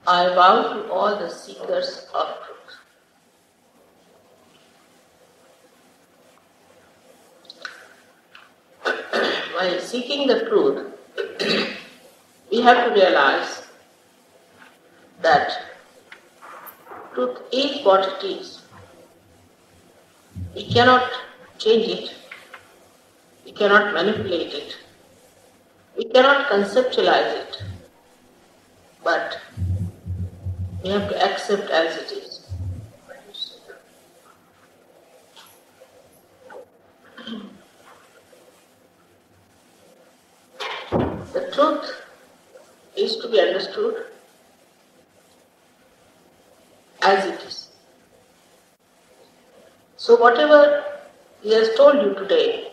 I vow to all the seekers of truth. While seeking the truth, we have to realize that truth is what it is. We cannot change it. We cannot manipulate it. We cannot conceptualize it. But we have to accept as it is. The truth is to be understood as it is. So whatever he has told you today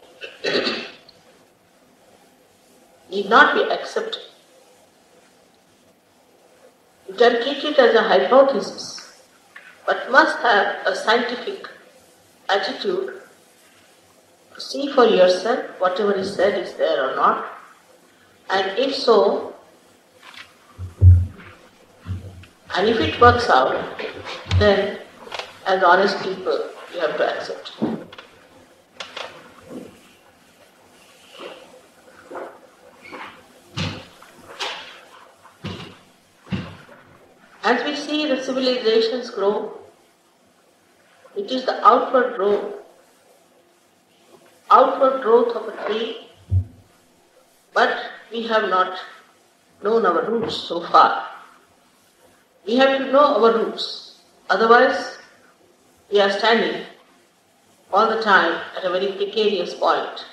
need not be accepted. You can treat it as a hypothesis, but must have a scientific attitude to see for yourself whatever is said is there or not, and if so, and if it works out, then as honest people you have to accept it. As we see the civilizations grow, it is the outward growth of a tree, but we have not known our roots so far. We have to know our roots, otherwise we are standing all the time at a very precarious point,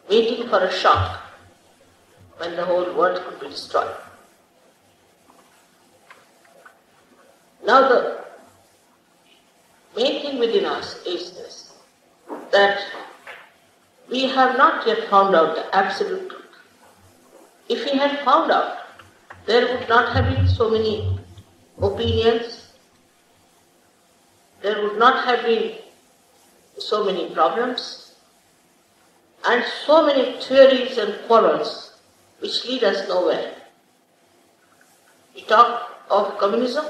waiting for a shock when the whole world could be destroyed. Now the main thing within us is this, that we have not yet found out the absolute truth. If we had found out, there would not have been so many opinions, there would not have been so many problems, and so many theories and quarrels which lead us nowhere. We talk of communism,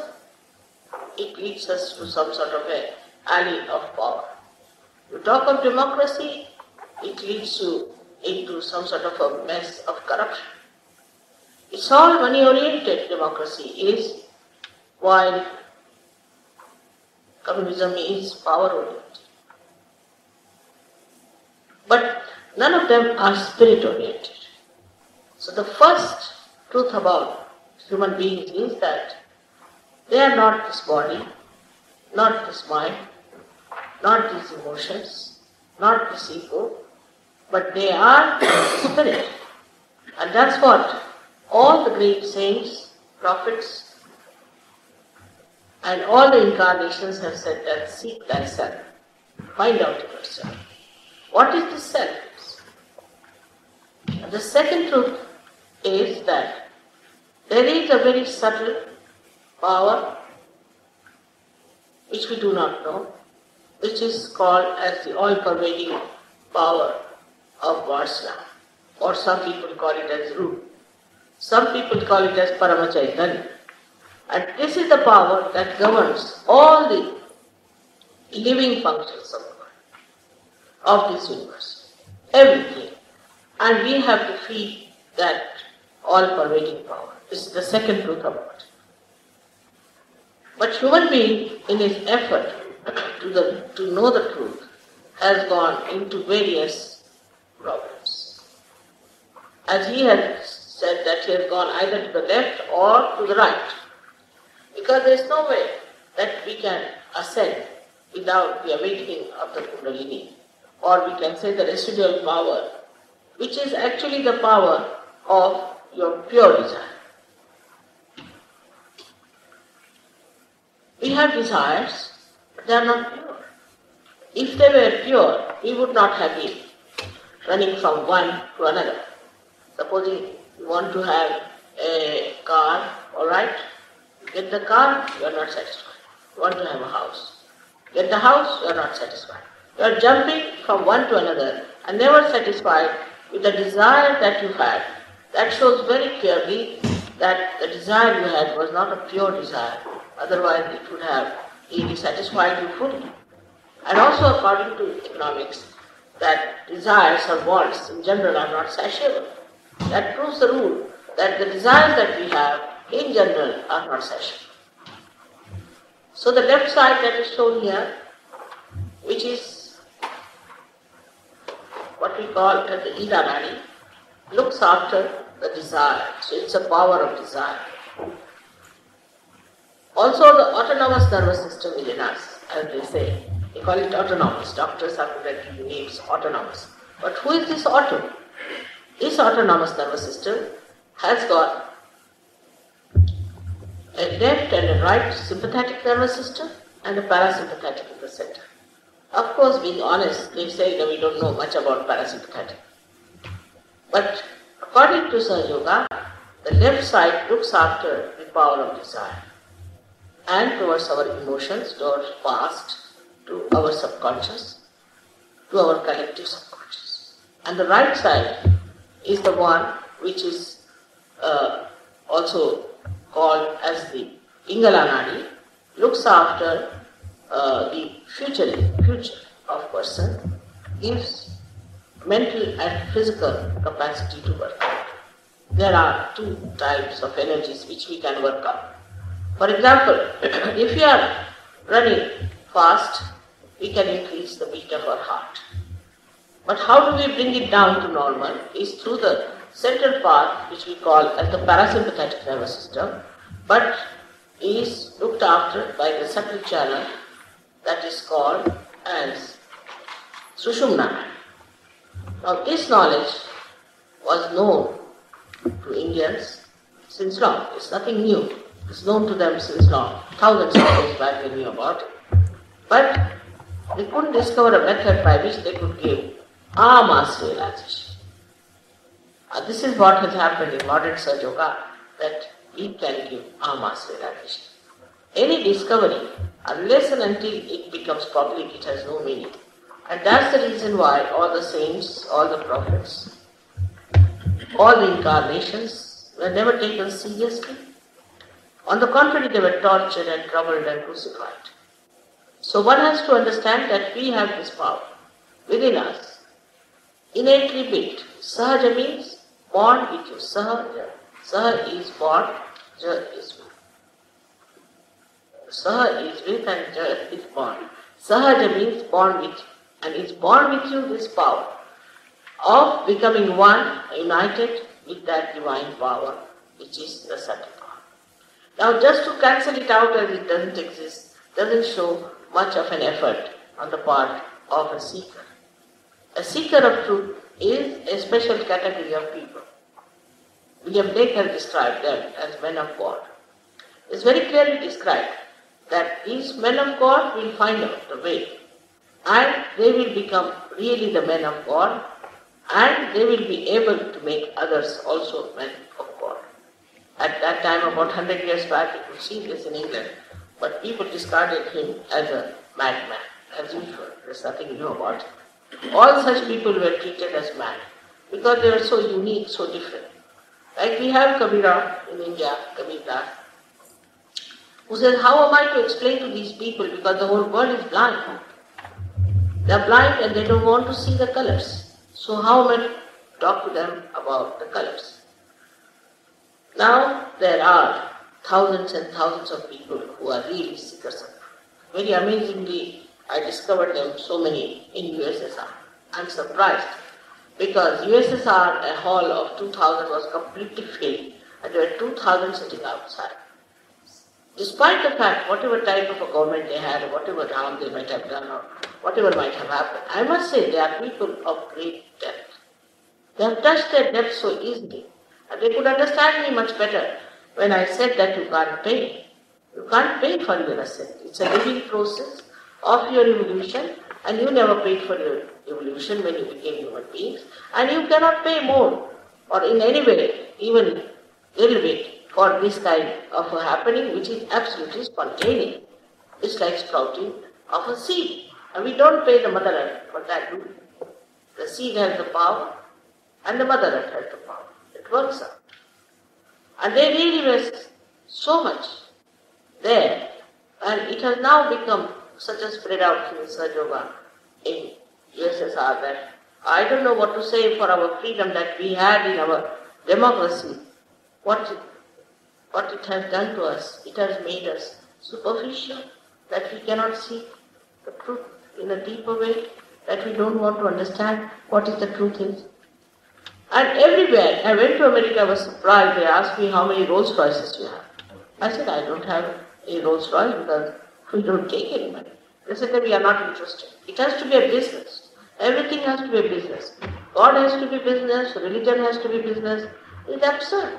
it leads us to some sort of an alley of power. You talk of democracy, it leads you into some sort of a mess of corruption. It's all money-oriented, democracy is, while communism is power-oriented. But none of them are spirit-oriented. So the first truth about human beings is that they are not this body, not this mind, not these emotions, not this ego, but they are spirit. And that's what all the great saints, prophets, and all the incarnations have said, that seek thyself, find out yourself. What is the self? And the second truth is that there is a very subtle power which we do not know, which is called as the all-pervading power of Varsana, or some people call it as Root. Some people call it as Paramachaitanya. And this is the power that governs all the living functions of the world, of this universe, everything. And we have to feed that all-pervading power. This is the second truth about it. But human being, in his effort to know the truth, has gone into various problems. As he has said that he has gone either to the left or to the right. Because there is no way that we can ascend without the awakening of the Kundalini, or we can say the residual power, which is actually the power of your pure desire. We have desires, but they are not pure. If they were pure, we would not have been running from one to another. Supposing you want to have a car, alright, get the car, you are not satisfied. You want to have a house. Get the house, you are not satisfied. You are jumping from one to another and never satisfied with the desire that you had. That shows very clearly that the desire you had was not a pure desire, otherwise it would have really satisfied you fully. And also according to economics, that desires or wants in general are not satiable. That proves the rule that the desires that we have in general are not satiable. So the left side that is shown here, which is what we call as the Ida Nadi, looks after the desire. So it's a power of desire. Also the autonomous nervous system within us, as they say. They call it autonomous. Doctors are good at giving names, autonomous. But who is this auto? This autonomous nervous system has got a left and a right sympathetic nervous system and a parasympathetic in the center. Of course, being honest, they say that we don't know much about parasympathetic. But according to Sahaja Yoga, the left side looks after the power of desire and towards our emotions, to our past, to our subconscious, to our collective subconscious. And the right side is the one which is also called as the Pingala Nadi, looks after the future of person, gives mental and physical capacity to work out. There are two types of energies which we can work out. For example, if you are running fast, we can increase the beat of our heart. But how do we bring it down to normal is through the central part, which we call as the parasympathetic nervous system, but is looked after by the subtle channel that is called as Sushumna. Now this knowledge was known to Indians since long. It's nothing new. It's known to them since long. Thousands of years back they knew about it. But they couldn't discover a method by which they could give mass realization. This is what has happened in modern Sahaja Yoga, that we can give mass realization. Any discovery, unless and until it becomes public, it has no meaning. And that's the reason why all the saints, all the prophets, all the incarnations were never taken seriously. On the contrary, they were tortured and troubled and crucified. So one has to understand that we have this power within us, innately built. Sahaja means born with you. Sahaja. Saha is born, Ja is with. Saha is with and Ja is born. Sahaja means born with you. And is born with you this power of becoming one, united with that divine power, which is the subtle power. Now just to cancel it out as it doesn't exist, doesn't show much of an effort on the part of a seeker. A seeker of truth is a special category of people. William Blake has described them as men of God. It's very clearly described that these men of God will find out the way, and they will become really the men of God, and they will be able to make others also men of God. At that time, about 100 years back, you could see this in England, but people discarded him as a madman, as usual. There's nothing new about it. All such people were treated as mad, because they were so unique, so different. Like we have Kabira in India, Kabir Das, who says, how am I to explain to these people, because the whole world is blind. They are blind and they don't want to see the colors. So how am I to talk to them about the colors? Now there are thousands and thousands of people who are really seekers of truth. Very amazingly, I discovered them so many in USSR. I'm surprised because USSR, a hall of 2,000 was completely filled and there were 2,000 sitting outside. Despite the fact, whatever type of a government they had, or whatever harm they might have done, or whatever might have happened, I must say they are people of great depth. They have touched their depth so easily, and they could understand me much better when I said that you can't pay. You can't pay for your ascent. It's a living process of your evolution, and you never paid for your evolution when you became human beings, and you cannot pay more, or in any way, even little bit, for this kind of a happening which is absolutely spontaneous. It's like sprouting of a seed. And we don't pay the Mother Earth for that, do we? The seed has the power and the Mother Earth has the power. It works out. And they really were so much there. And it has now become such a spread out in Sahaja Yoga in USSR that I don't know what to say for our freedom that we had in our democracy. What it has done to us, it has made us superficial, that we cannot see the truth in a deeper way, that we don't want to understand what is the truth is. And everywhere, I went to America, I was surprised, they asked me how many Rolls Royces you have. I said, I don't have a Rolls Royce because we don't take any money. They said that we are not interested. It has to be a business. Everything has to be a business. God has to be business, religion has to be business. It's absurd.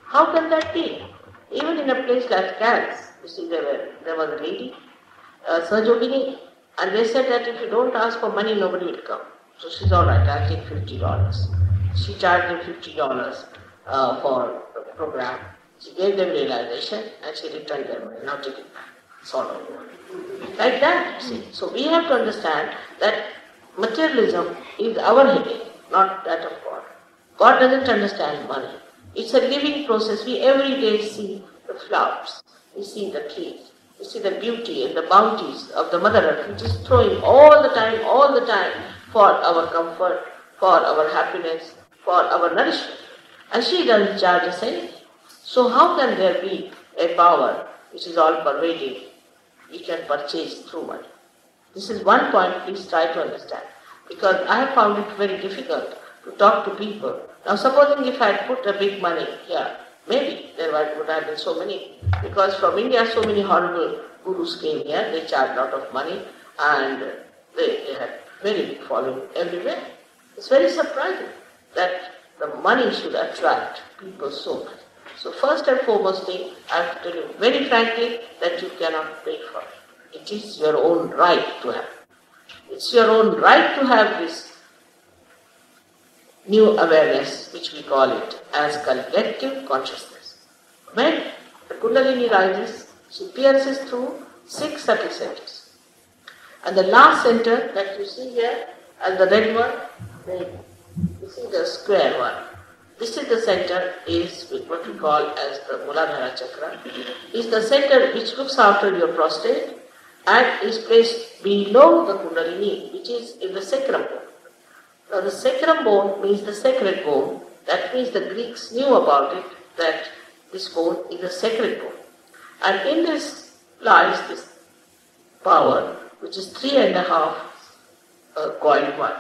How can that be? Even in a place like Cannes, you see, there was a lady, Sahajogini, and they said that if you don't ask for money, nobody will come. So she's all right, I'll take $50. She charged them $50 for the program. She gave them realization and she returned their money. Now take it back. Sort of. Like that, see. So we have to understand that materialism is our headache, not that of God. God doesn't understand money. It's a living process. We every day see the flowers, we see the trees, we see the beauty and the bounties of the Mother Earth, which is throwing all the time for our comfort, for our happiness, for our nourishment. And she doesn't charge us anything. So how can there be a power which is all pervading, we can purchase through money? This is one point, please try to understand. Because I have found it very difficult to talk to people. Now supposing if I had put a big money here, maybe there would have been so many. Because from India so many horrible gurus came here, they charged a lot of money and they had very big following everywhere. It's very surprising that the money should attract people so much. So first and foremost thing, I have to tell you very frankly that you cannot pay for it. It is your own right to have. It's your own right to have this new awareness, which we call it as collective consciousness. When the Kundalini rises, she pierces through 6 subtle centers. And the last center that you see here, as the red one, you see the square one. This is the center, is what we call as the Muladhara Chakra. Is the center which looks after your prostate and is placed below the Kundalini, which is in the sacrum bone. Now the sacrum bone means the sacred bone. That means the Greeks knew about it, that this bone is a sacred bone. And in this lies this power, which is 3.5 coiled one.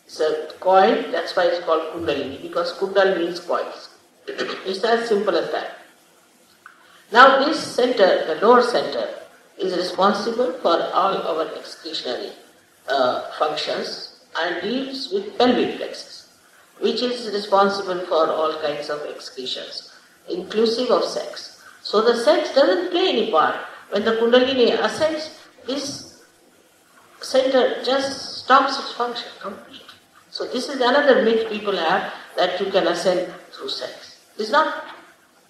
It's a coil, that's why it's called Kundalini, because Kundal means coils. It's as simple as that. Now this center, the lower center, is responsible for all our excretionary functions and deals with pelvic plexus, which is responsible for all kinds of excretions, inclusive of sex. So the sex doesn't play any part. When the Kundalini ascends, this center just stops its function completely. So this is another myth people have, that you can ascend through sex. It's not.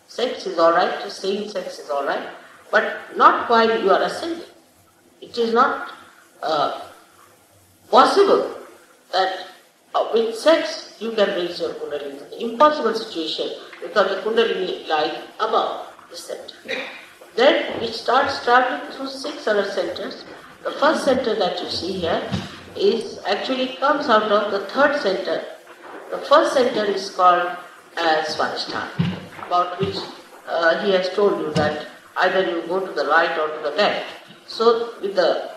Sex is alright, just saying sex is alright, but not while you are ascending. It is not possible that with sex you can reach your Kundalini. It's an impossible situation because the Kundalini lies above the center. Then it starts traveling through 6 other centers. The first center that you see here is actually comes out of the third center. The first center is called as Swadhisthana, about which he has told you that either you go to the right or to the left. So with the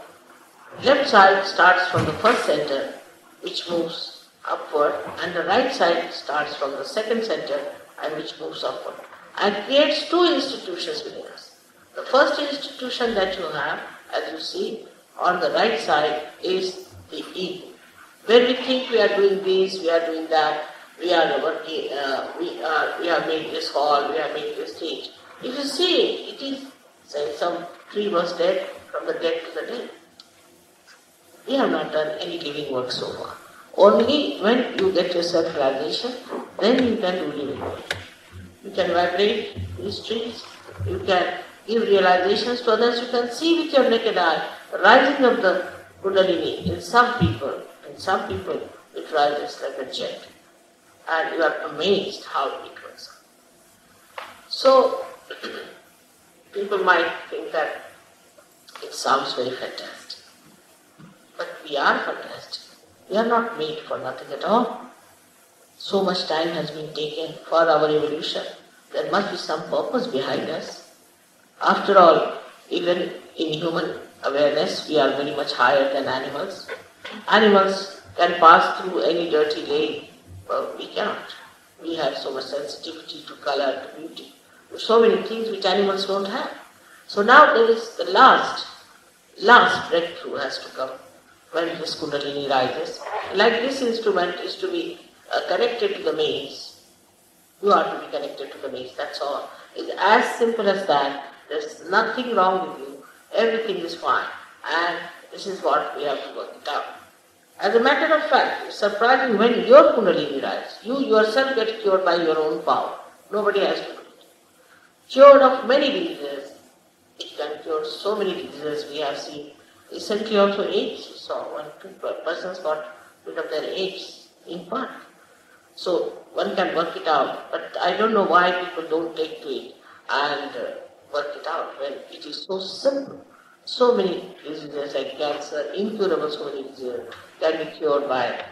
left side starts from the first center, which moves upward, and the right side starts from the second center and which moves upward, and creates 2 institutions within us. The first institution that you have, as you see, on the right side is the ego, where we think we are doing this, we are doing that, we are working, we have made this hall, we have made this stage. If you see, it is, say, some tree was dead, from the dead to the dead. We have not done any living work so far. Only when you get your self-realization, then you can do living work. You can vibrate these trees, you can give realizations to others, you can see with your naked eye the rising of the Kundalini in some people it rises like a jet. And you are amazed how it goes. So, people might think that it sounds very fantastic. But we are fantastic. We are not made for nothing at all. So much time has been taken for our evolution. There must be some purpose behind us. After all, even in human awareness, we are very much higher than animals. Animals can pass through any dirty lane, but we cannot. We have so much sensitivity to color, to beauty, so many things which animals don't have. So now there is the last breakthrough has to come when this Kundalini rises. Like this instrument is to be connected to the mains. You are to be connected to the mains, that's all. It's as simple as that. There's nothing wrong with you. Everything is fine. And this is what we have to work it out. As a matter of fact, it's surprising when your Kundalini rises. You yourself get cured by your own power. Nobody has to do it. Cured of many diseases. It can cure so many diseases we have seen. Recently also AIDS. You saw two persons got rid of their AIDS in part. So one can work it out. But I don't know why people don't take to it and work it out when it is so simple. So many diseases like cancer, incurable so many diseases can be cured by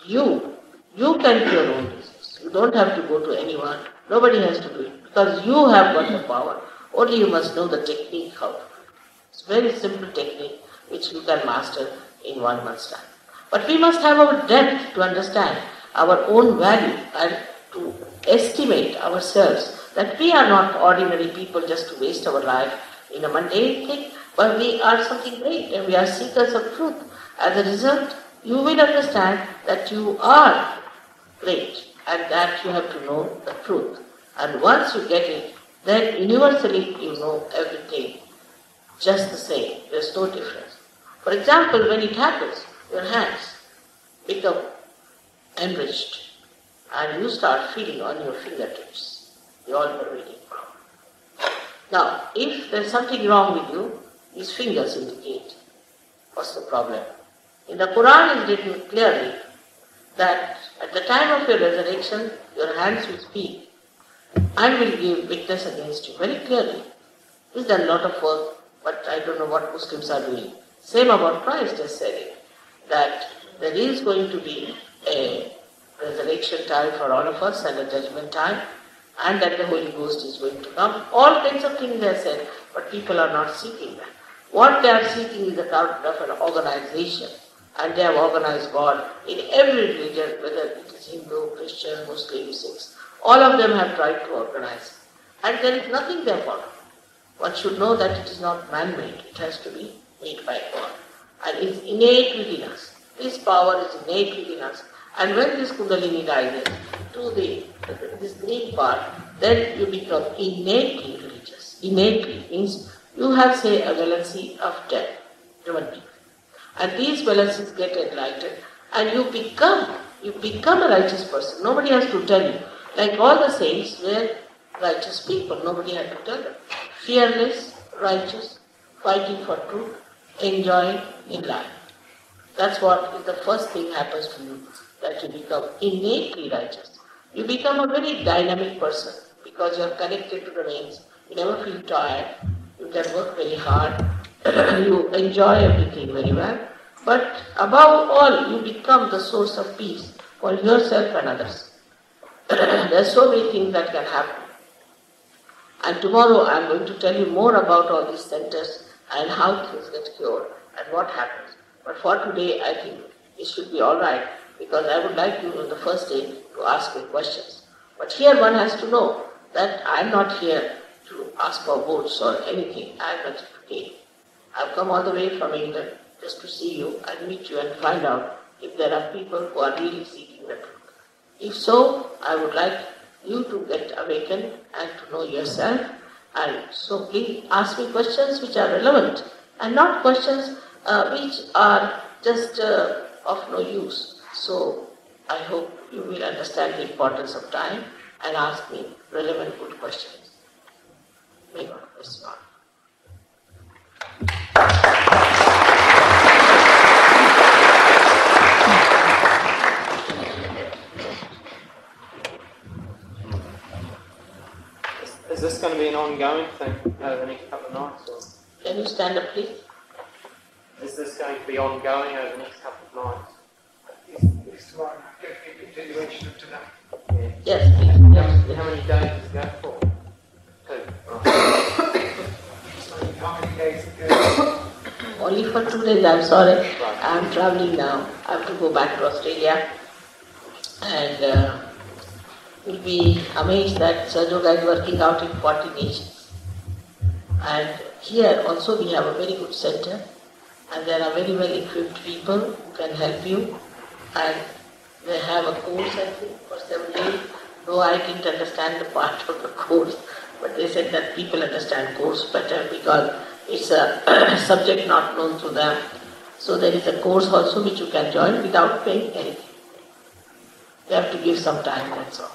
you. You can cure your own disease. You don't have to go to anyone. Nobody has to do it because you have got the power. Only you must know the technique how to do it. It's a very simple technique which you can master in 1 month's time. But we must have our depth to understand our own value and to estimate ourselves that we are not ordinary people just to waste our life in a mundane thing, but we are something great and we are seekers of truth. As a result, you will understand that you are great and that you have to know the truth. And once you get it, then universally you know everything just the same. There's no difference. For example, when it happens, your hands become enriched and you start feeling on your fingertips the all-pervading power. Now, if there's something wrong with you, these fingers indicate what's the problem. In the Quran it is written clearly that at the time of your resurrection, your hands will speak and will give witness against you very clearly. He's done a lot of work, but I don't know what Muslims are doing. Same about Christ has said it, that there is going to be a resurrection time for all of us and a judgment time, and that the Holy Ghost is going to come. All kinds of things are said, but people are not seeking that. What they are seeking is the kind of an organization, and they have organized God in every religion, whether it is Hindu, Christian, Muslim, Sikhs. All of them have tried to organize, and there is nothing they follow. One should know that it is not man-made, it has to be made by God. And it is innate within us. This power is innate within us. And when this Kundalini rises to this green part, then you become innately religious. Innately means you have, say, a valency of 10, 20. And these valencies get enlightened and you become a righteous person. Nobody has to tell you. Like all the saints were righteous people. Nobody had to tell them. Fearless, righteous, fighting for truth, enjoying in life. That's what is the first thing happens to you, that you become innately righteous. You become a very dynamic person because you are connected to the reins. You never feel tired. You can work very hard. You enjoy everything very well. But above all, you become the source of peace for yourself and others. There are so many things that can happen. And tomorrow I am going to tell you more about all these centers and how things get cured and what happens. But for today, I think it should be all right, because I would like you on the first day to ask me questions. But here one has to know that I am not here to ask for votes or anything. I am not here. I have come all the way from England just to see you and meet you and find out if there are people who are really seeking the truth. If so, I would like you to get awakened and to know yourself. And so please ask me questions which are relevant and not questions which are just of no use. So I hope you will understand the importance of time and ask me relevant good questions. May God bless you all. ongoing thing over the next couple of nights? Or Can you stand up, please? is this going to be ongoing over the next couple of nights? It's one continuation of tonight. Yeah. Yes, please. Yes. How many days does it go for? 2. So how many days ago? Only for 2 days, I'm sorry. Right. I'm traveling now. I have to go back to Australia. And you'll be amazed that Sahaja is working out in 40 nations. And here also we have a very good center. And there are very well equipped people who can help you. And they have a course, I think, for 7 days. Though I didn't understand the part of the course, but they said that people understand course better because it's a subject not known to them. So there is a course also which you can join without paying anything. You have to give some time, that's all.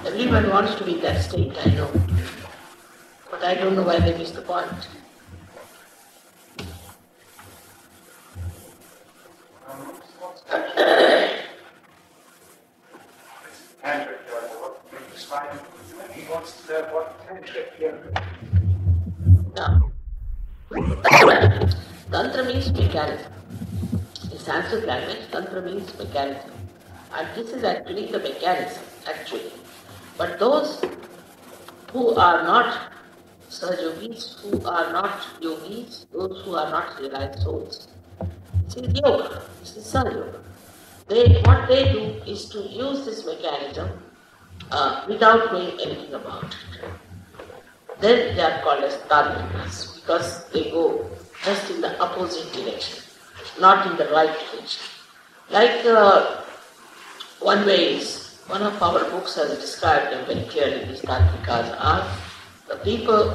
Everyone wants to be in that state, I know. But I don't know why they miss the point. Tantric yoga, what explain? He wants to know what tantric yoga. Now, Tantra means mechanism. In Sanskrit language, Tantra means mechanism. And this is actually the mechanism, actually. But those who are not Sahajogis, who are not yogis, those who are not realized souls, this is yoga, this is Sahaja. What they do is to use this mechanism without knowing anything about it. Then they are called as tantrikas because they go just in the opposite direction, not in the right direction. Like one way is, one of our books has described them very clearly, these tantrikas are the people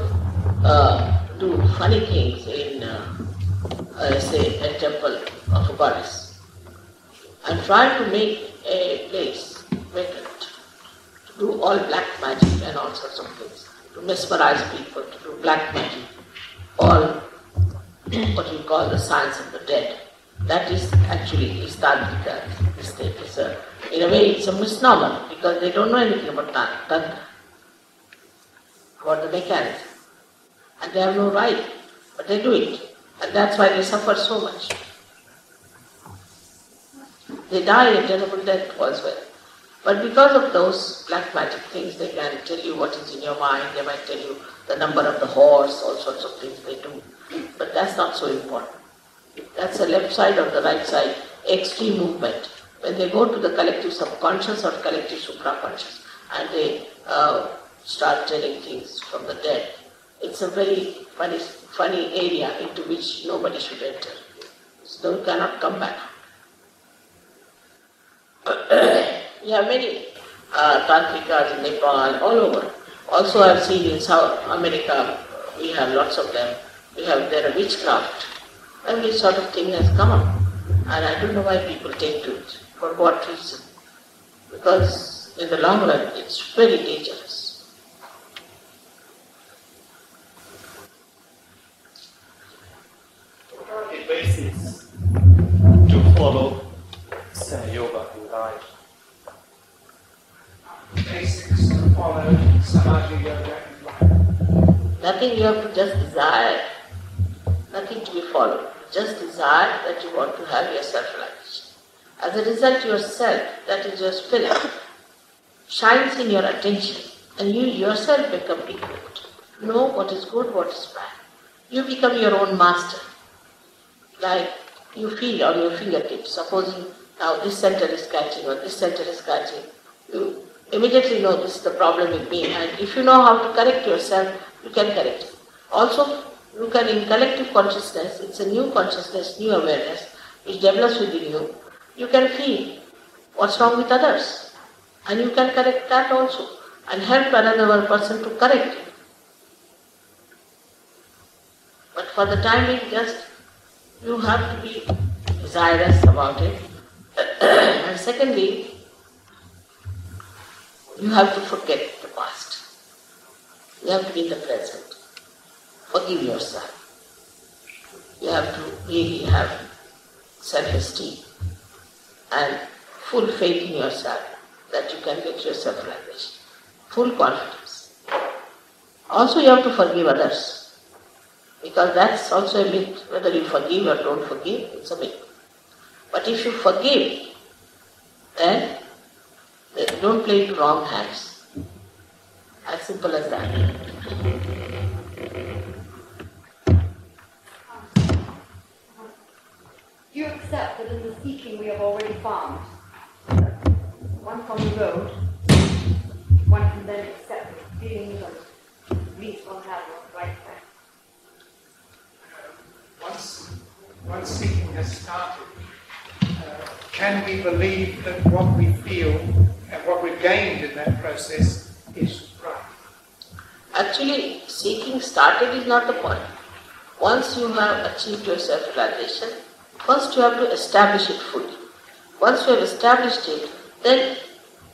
do funny things in, say, a temple of a goddess and try to make a place vacant, to do all black magic and all sorts of things, to mesmerize people, to do black magic, all what we call the science of the dead. That is actually tantrika. In a way, it's a misnomer because they don't know anything about tantra, about the mechanism. And they have no right, but they do it. And that's why they suffer so much. They die a terrible death as well. But because of those black magic things, they can tell you what is in your mind, they might tell you the number of the horse, all sorts of things they do. But that's not so important. That's the left side or the right side, extreme movement. When they go to the collective subconscious or collective supraconscious and they start telling things from the dead, it's a very funny area into which nobody should enter. So you cannot come back. We have many tantrikas in Nepal, all over. Also I've seen in South America, we have lots of them. We have their witchcraft. Every sort of thing has come up. And I don't know why people take to it. For what reason? Because in the long run, it's very dangerous. What are the basics to follow yoga in life? Basics to follow Sahaja yoga in life. Nothing you have to just desire. Nothing to be followed. Just desire that you want to have your self-realization. As a result, yourself, that is your spirit, shines in your attention and you yourself become equipped. Know what is good, what is bad. You become your own master. Like you feel on your fingertips, supposing now this center is catching or this center is catching, you immediately know this is the problem with me, and if you know how to correct yourself, you can correct it. Also, you can, in collective consciousness, it's a new consciousness, new awareness, which develops within you. You can feel what's wrong with others, and you can correct that also, and help another person to correct it. But for the time being, just you have to be desirous about it. And secondly, you have to forget the past. You have to be in the present. Forgive yourself. You have to really have self-esteem. and full faith in yourself that you can get your self-realization. Full confidence. Also you have to forgive others, because that's also a myth. Whether you forgive or don't forgive, it's a myth. But if you forgive, then don't play into wrong hands. As simple as that. Do you accept that in the seeking we have already found? Once on the road, one can then accept the feelings and beliefs one has on the right track. Once seeking has started, can we believe that what we feel and what we've gained in that process is right? Actually, seeking started is not the point. Once you have achieved your self-realization, first you have to establish it fully. Once you have established it, then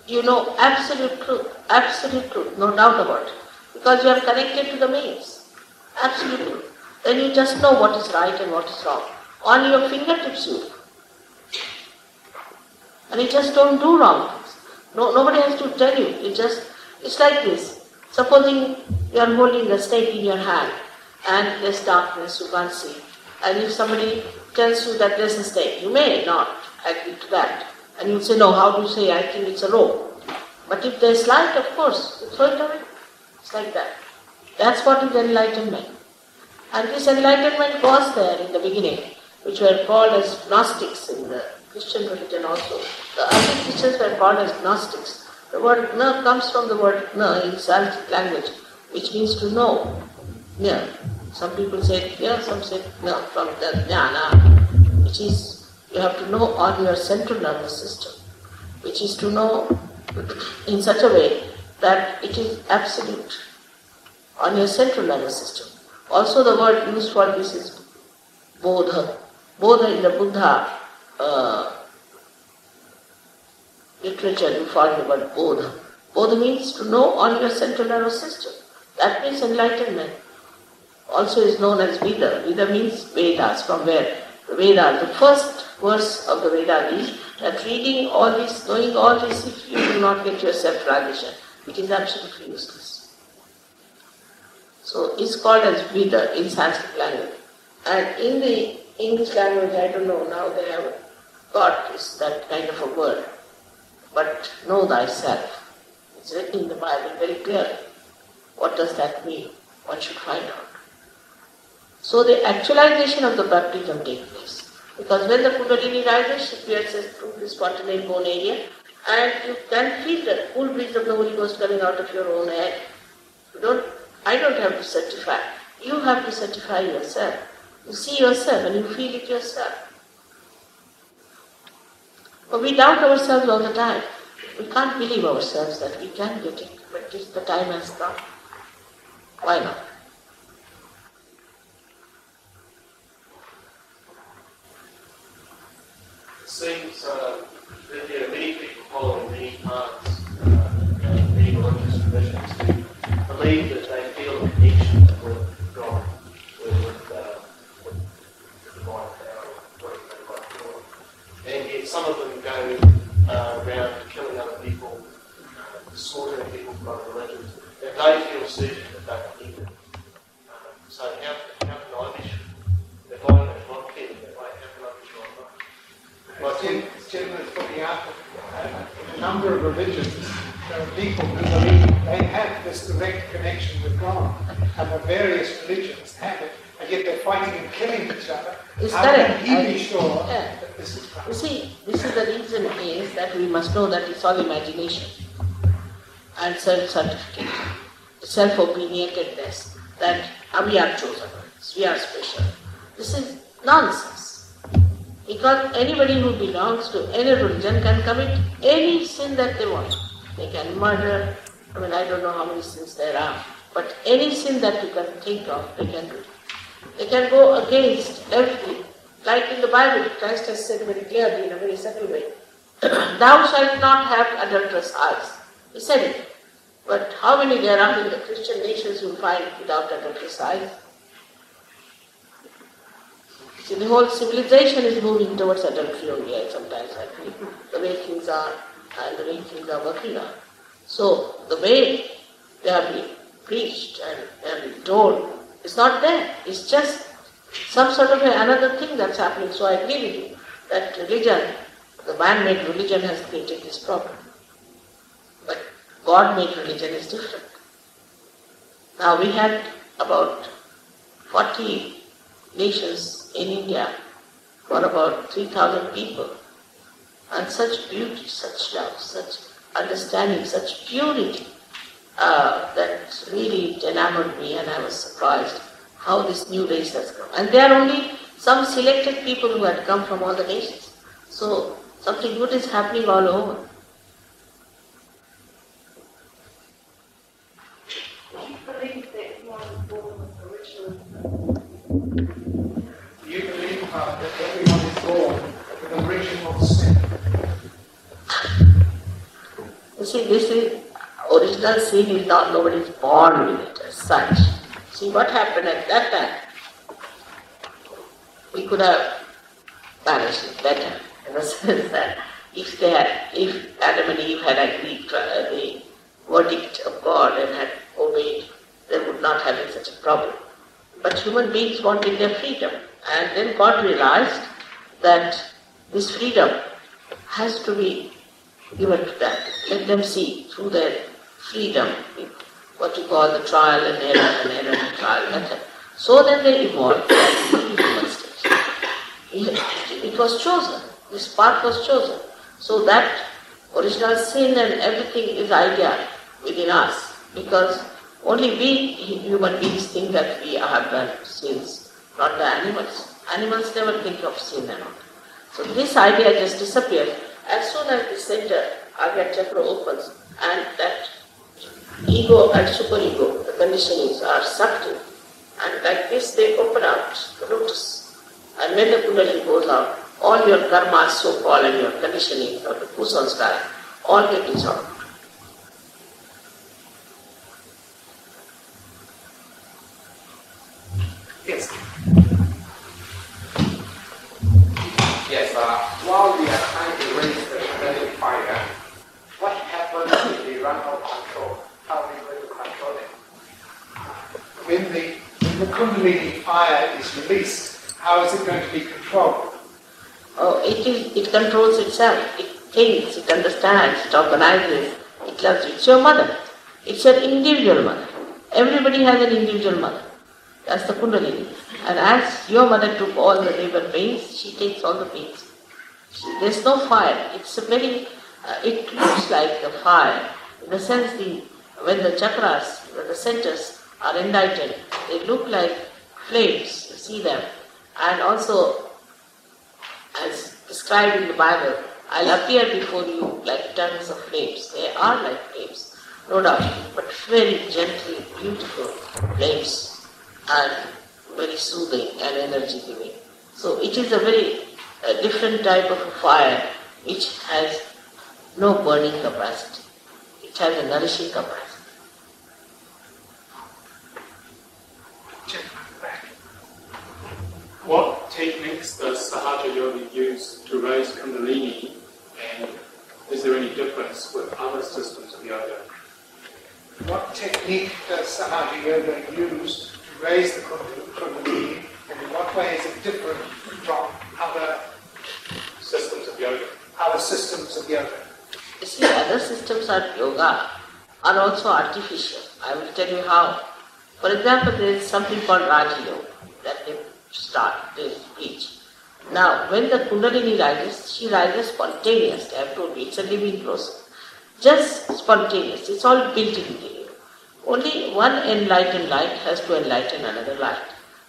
you know absolute truth, no doubt about it. Because you are connected to the means. Absolute truth. Then you just know what is right and what is wrong. On your fingertips you know. And you just don't do wrong things. Nobody has to tell you. It's like this. Supposing you are holding a snake in your hand and there's darkness, you can't see. And if somebody tells you that there's a snake, you may not agree to that. And you say, no, how do you say, I think it's a rope. But if there's light, of course, you throw it away. It's like that. That's what is enlightenment. And this enlightenment was there in the beginning, which were called as Gnostics in the Christian religion also. The early Christians were called as Gnostics. The word na comes from the word na in Sanskrit language, which means to know. Yeah. Some people say yeah, some say no, from the jnana, which is you have to know on your central nervous system, which is to know in such a way that it is absolute on your central nervous system. Also the word used for this is bodha. Bodha in the Buddha literature you find the word bodha. Bodha means to know on your central nervous system. That means enlightenment. Also is known as Veda. Veda means Vedas, from where the Veda, the first verse of the Veda is that reading all this, knowing all this, if you do not get your self-realization, it is absolutely useless. So it's called as Veda in Sanskrit language. And in the English language, I don't know, now they have got that kind of a word. But know thyself. It's written in the Bible very clearly. What does that mean? One should find out. So the actualization of the baptism takes place. Because when the Kundalini rises, she appears through the spontaneous bone area, and you can feel the cool breeze of the Holy Ghost coming out of your own head. I don't have to certify. You have to certify yourself. You see yourself and you feel it yourself. But we doubt ourselves all the time. We can't believe ourselves that we can get it, but the time has come. Why not? It seems that there are many people following many paths, many religious traditions, who believe that they feel a connection with God, with the divine power, whatever God. And yet some of them go around killing other people, slaughtering people from other religions, and they feel certain that they believe it. So how can I be sure? If I'm not kidding that way, how can I be sure I'm not? It's generally pointing out that in a number of religions, there are people who believe they have this direct connection with God, and the various religions have it, and yet they're fighting and killing each other. It's How correct. can he be sure that this is right? You see, this is the reason is that we must know that it's all imagination and self-certification, self-opinionatedness, that we are chosen ones, we are special. This is nonsense. Because anybody who belongs to any religion can commit any sin that they want. They can murder, I don't know how many sins there are, but any sin that you can think of, they can do. They can go against everything. Like in the Bible, Christ has said very clearly in a very subtle way, thou shalt not have adulterous eyes. He said it. But how many there are in the Christian nations you find without adulterous eyes? See, the whole civilization is moving towards adultery only, sometimes I feel, the way things are and the way things are working out. So, the way they are being preached and they are being told is not there. It's just some sort of another thing that's happening. So I agree with you that religion, the man-made religion has created this problem. But God-made religion is different. Now we had about 40 nations in India for about 3,000 people. And such beauty, such love, such understanding, such purity that really enamored me, and I was surprised how this new race has come. And there are only some selected people who had come from all the nations. So something good is happening all over. You believe that everyone is born with original sin. You see, this is original sin is not nobody is born with it as such. See what happened at that time. We could have managed it better in the sense that if Adam and Eve had agreed to the verdict of God and had obeyed, they would not have been such a problem. But human beings wanted their freedom, and then God realized that this freedom has to be given to them. Let them see through their freedom what you call the trial and error and trial method. So then they evolved as human stage. It was chosen. This path was chosen. So that original sin and everything is idea within us, because only we human beings think that we have done sins, not the animals. Animals never think of sin and all. So this idea just disappears as soon as the center, Agya Chakra, opens, and that ego and superego, the conditionings are sucked in, and like this they open out the lotus. And when the Kundalini goes out, all your karmas, so-called, and your conditionings, or the kusanskas, all get dissolved. Yes. Yes, while we are trying to raise the Kundalini fire, what happens if we run out of control? How are we going to control it? When the Kundalini fire is released, how is it going to be controlled? Oh, it controls itself. It thinks, it understands, it organizes, it loves you. It's your mother. It's your individual mother. Everybody has an individual mother. That's the Kundalini. And as your mother took all the labor pains, she takes all the pains. There's no fire. It's a very, it looks like a fire. In the sense, when the chakras, when the centers are enlightened, they look like flames. You see them. And also, as described in the Bible, I'll appear before you like tongues of flames. They are like flames, no doubt, but very gentle, beautiful flames, and very soothing and energy giving. So it is a very different type of fire which has no burning capacity. It has a nourishing capacity. What techniques does Sahaja Yoga use to raise Kundalini, and is there any difference with other systems of yoga? What technique does Sahaja Yoga use to raise the Kundalini, and in what way is it different from other Systems of yoga. systems of yoga? You see, other systems of yoga are also artificial. I will tell you how. For example, there is something called Raja Yoga that they preach. Now, when the Kundalini rises, she rises spontaneously. I have told you, it's a living process. Just spontaneous. It's all built into you. Only one enlightened light has to enlighten another light.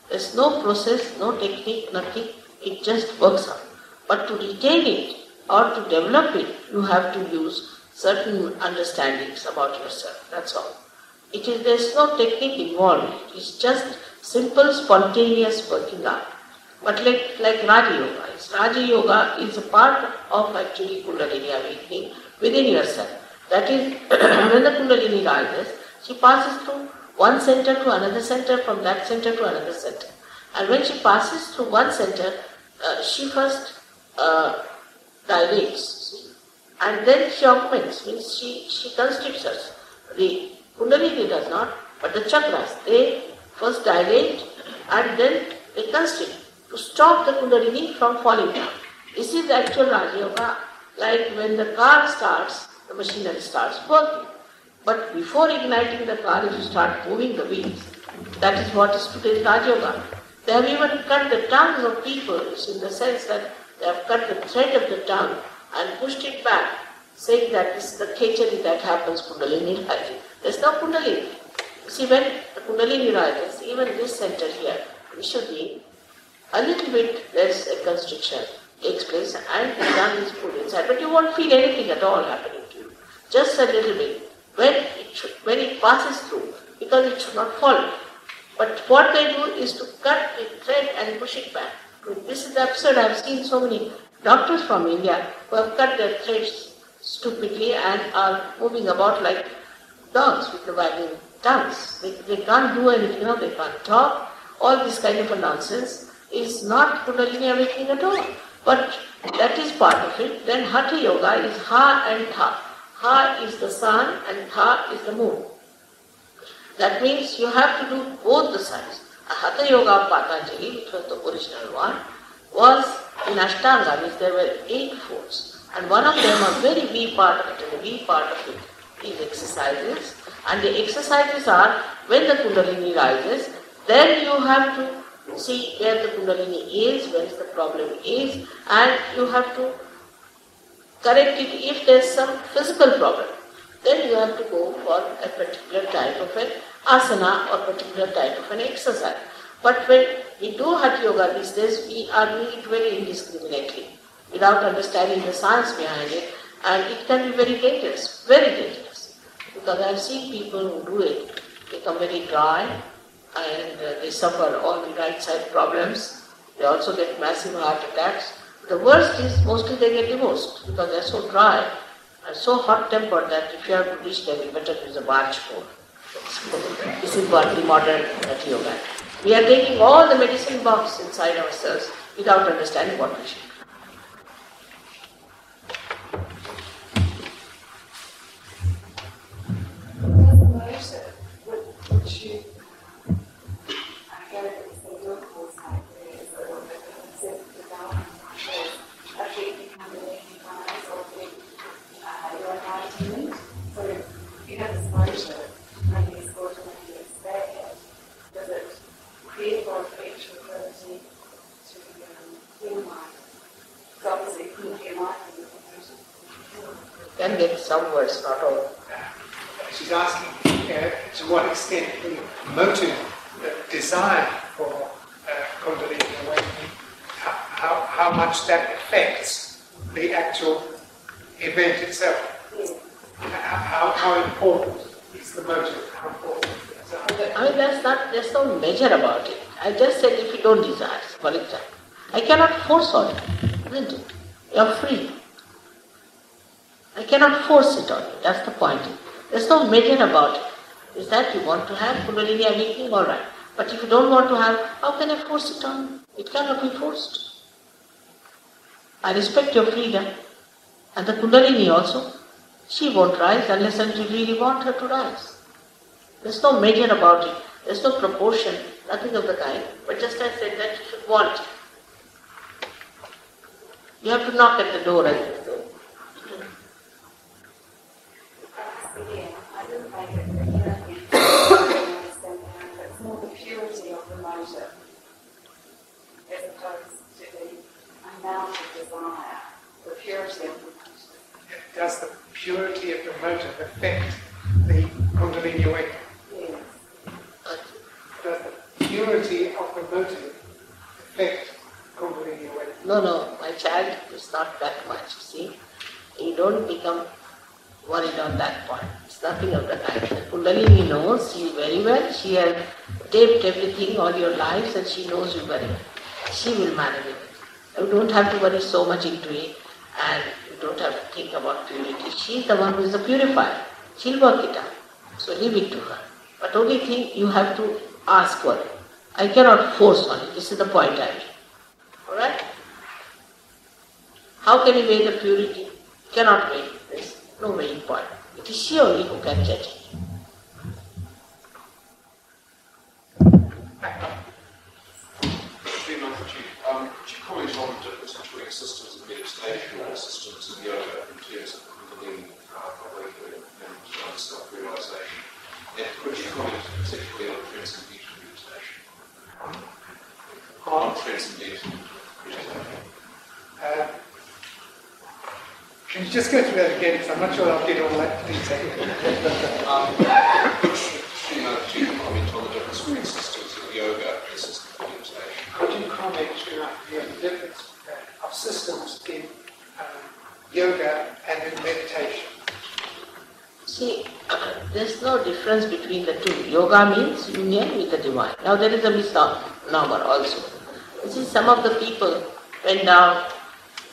There's no process, no technique, nothing. It just works out. But to retain it or to develop it, you have to use certain understandings about yourself. That's all. There's no technique involved. It's just simple, spontaneous working out. But like Raja Yoga. Raja Yoga is a part of actually Kundalini awakening within yourself. That is, when the Kundalini rises, she passes through one center to another center, from that center to another center. And when she passes through one center, she first dilates, see? And then she augments, means she constricts us. The Kundalini does not, but the chakras, they first dilate and then they constrict to stop the Kundalini from falling down. This is the actual Raja Yoga, like when the car starts, the machinery starts working. But before igniting the car, if you start moving the wheels, that is what is today's Raja Yoga. They have even cut the tongues of people, in the sense that they have cut the thread of the tongue and pushed it back, saying that this is the khechari that happens, Kundalini rising. There is no Kundalini. You see, when the Kundalini rises, even this center here, Vishuddhi, a little bit there is a constriction takes place and the tongue is pulled inside, but you won't feel anything at all happening to you. Just a little bit when it passes through, because it should not fall. But what they do is to cut the thread and push it back. This is absurd. I have seen so many doctors from India who have cut their threads stupidly and are moving about like dogs with the wagging tongues. They can't do anything, they can't talk. All this kind of a nonsense is not Kundalini awakening at all. But that is part of it. Then Hatha Yoga is Ha and Tha. Ha is the sun and Tha is the moon. That means you have to do both the sides. A Hatha Yoga of Patanjali, which was the original one, was in Ashtanga, means there were 8 folds. And one of them, a very wee part of it, and the wee part of it is exercises. And the exercises are, when the Kundalini rises, then you have to see where the Kundalini is, where the problem is, and you have to correct it if there is some physical problem. Then you have to go for a particular type of an asana or particular type of an exercise. But when we do Hatha Yoga these days, we are doing it very indiscriminately, without understanding the science behind it, and it can be very dangerous, very dangerous. Because I have seen people who do it become very dry, and they suffer all the right side problems. They also get massive heart attacks. The worst is mostly they get divorced because they are so dry and so hot-tempered that if you have to reach them, you better use a barge pole. This is what the modern Hatha Yoga. We are taking all the medicine box inside ourselves without understanding what we should. Can get some words, not all. She's asking to what extent the motive, the desire for Kundalini awakening, how much that affects the actual event itself. How important is the motive? How important is that? I mean, there's no measure about it. I just said if you don't desire, for example. I cannot force on you, isn't it? You're free. I cannot force it on you. That's the point. There's no measure about it. Is that you want to have Kundalini awakening? All right. But if you don't want to have, how can I force it on you? It cannot be forced. I respect your freedom. And the Kundalini also. She won't rise unless and you really want her to rise. There's no measure about it. There's no proportion. Nothing of the kind. But just I said that you should want it. You have to knock at the door, as they say. I don't find it it's more the purity of the motive as opposed to the amount of desire, the purity of the motive. Does the purity of the motive affect the Kundalini awakening? Yes. Does the purity of the motive affect Kundalini awakening? No, my child, it's not that much, you see. You don't become worried on that point. It's nothing of the kind. The Kundalini knows you very well. She has taped everything all your lives and she knows you very well. She will manage it. You don't have to worry so much into it and you don't have to think about purity. She's the one who is the purifier. She'll work it out. So leave it to her. But only thing you have to ask for it. I cannot force on it. This is the point I make. Alright? How can you weigh the purity? Cannot weigh. There is no weighing point. It is she only who can judge it. Could you comment on the difference between systems of meditation and systems of yoga in terms of Kundalini awakening and self-realization? And could you comment particularly on transcendental meditation? Transcendental meditation. Can you just go through that again? Because I'm not sure I'll get all that detail. Could you comment on the difference between systems of yoga and systems of meditation? Could you comment on the difference of systems in yoga and in meditation? See, there's no difference between the two. Yoga means union with the divine. Now there is a misnomer also. You see, some of the people went down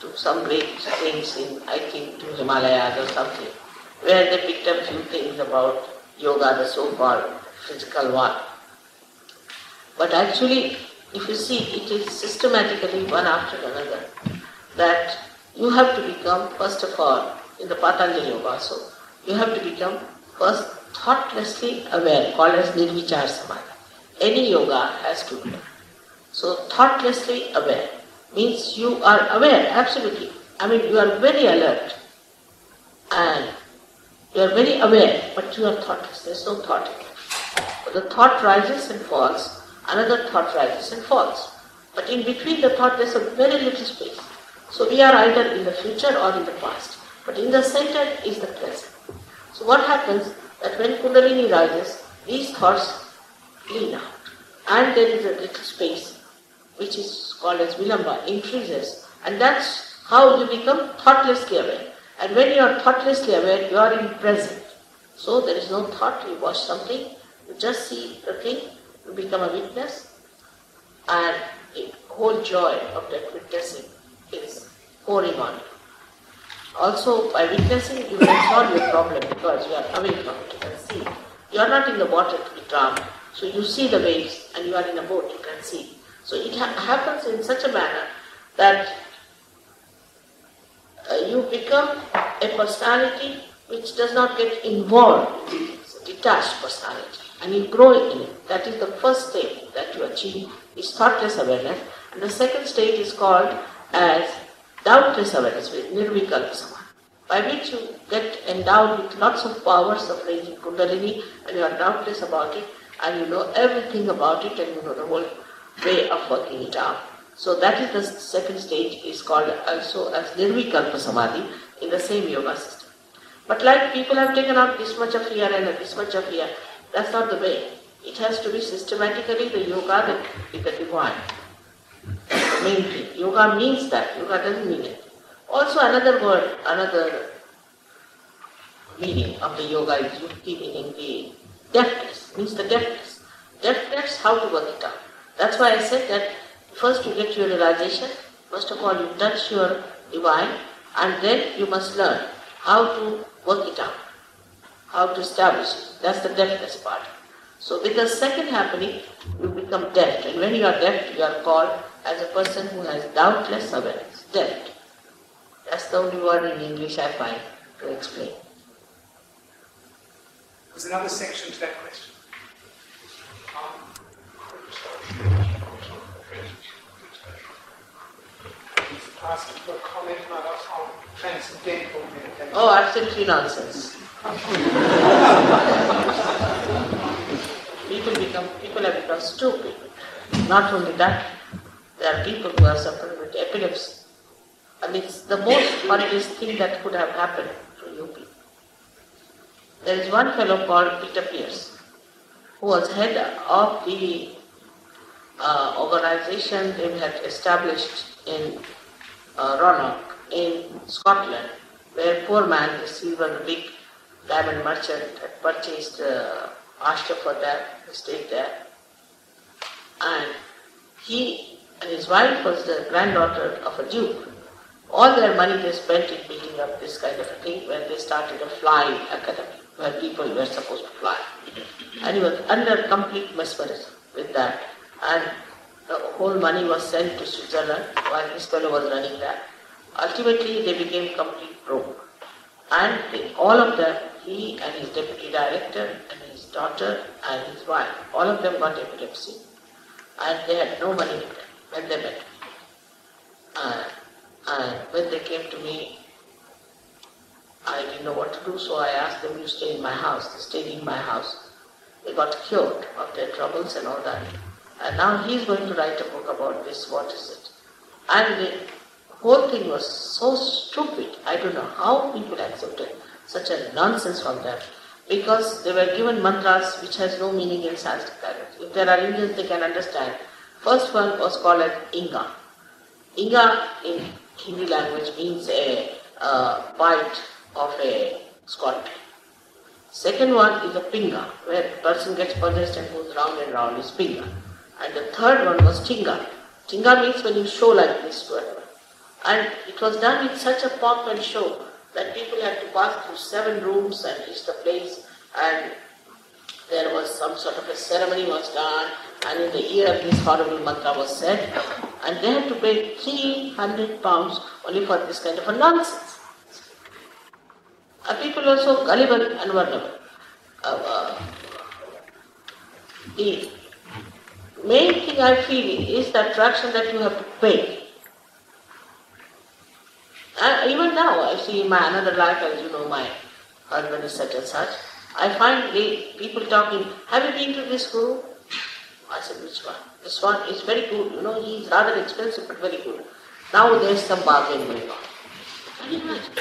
to some great things in, I think, to Himalayas or something, where they picked up few things about yoga, the so-called physical one. But actually, if you see, it is systematically one after another that you have to become, first of all, in the Patanjali Yoga also, you have to become first thoughtlessly aware, called as Nirvichar Samadhi. Any yoga has to be done. So thoughtlessly aware means you are aware, absolutely. I mean, you are very alert and you are very aware, but you are thoughtless. There is no thought in it. But the thought rises and falls, another thought rises and falls. But in between the thought there is a very little space. So we are either in the future or in the past. But in the center is the present. So what happens that when Kundalini rises, these thoughts lean out. And there is a little space which is called as Vilamba, increases. And that's how you become thoughtlessly aware. And when you are thoughtlessly aware, you are in present. So there is no thought, you watch something, you just see the thing, you become a witness, and the whole joy of that witnessing is pouring on you. Also, by witnessing, you can solve your problem because you are away from it, you can see. You are not in the water to be drowned, so you see the waves, and you are in a boat, you can see. So it happens in such a manner that you become a personality which does not get involved in it. It's a detached personality, and you grow in it. That is the first stage that you achieve, is thoughtless awareness. And the second stage is called as doubtless awareness, with Nirvikalpa Samadhi, by which you get endowed with lots of powers of raising Kundalini, and you are doubtless about it, and you know everything about it, and you know the whole way of working it out. So that is the second stage, is called also as Nirvikalpa Samadhi in the same yoga system. But like people have taken out this much of here and this much of here, that's not the way. It has to be systematically the yoga with the divine. That's the main thing. Yoga means that. Yoga doesn't mean it. Also another word, another meaning of the yoga is yukti, meaning the deftness, means the deftness. Deftness, how to work it out. That's why I said that first you get your realization, first of all you touch your divine, and then you must learn how to work it out, how to establish it. That's the deftness part. So with the second happening, you become deft, and when you are deft, you are called as a person who has doubtless awareness, deft. That's the only word in English I find to explain. There's another section to that question. Asking for a comment on transcendental meditation. Oh, absolutely nonsense. People have become stupid. Not only that, there are people who are suffering with epilepsy. And it's the most horriblest thing that could have happened to you people. There is one fellow called Peter Pierce, who was head of the organization they had established in Roanoke in Scotland, where a poor man, the silver big diamond merchant, had purchased ashram for that, stayed there. And he and his wife was the granddaughter of a duke. All their money they spent in building up this kind of a thing, where they started a flying academy, where people were supposed to fly. And he was under complete mesmerism with that. and the whole money was sent to Switzerland while this fellow was running that. Ultimately, they became complete broke. And all of them, he and his deputy director and his daughter and his wife, all of them got epilepsy. And they had no money with them when they met me. And when they came to me, I didn't know what to do, so I asked them to stay in my house. They stayed in my house. They got cured of their troubles and all that. And now he's going to write a book about this, what is it? And the whole thing was so stupid. I don't know how people accepted such a nonsense from them. Because they were given mantras which has no meaning in Sanskrit language. If there are Indians, they can understand. First one was called as Inga. Inga in Hindi language means a bite of a scorpion. Second one is a pinga, where the person gets possessed and goes round and round is pinga. And the third one was tinga. Tinga means when you show like this to everyone. And it was done with such a pomp and show that people had to pass through 7 rooms and reach the place, and there was some sort of a ceremony was done, and in the ear this horrible mantra was said, and they had to pay 300 pounds only for this kind of a nonsense. And people are so gullible and vulnerable. The main thing I feel is the attraction that you have to pay. Even now, I see in my another life, as you know, my husband is such and such. I find people talking, have you been to this guru? I said, which one? This one is very good. You know, he is rather expensive but very good. Now there is some bargain going on. Can you imagine?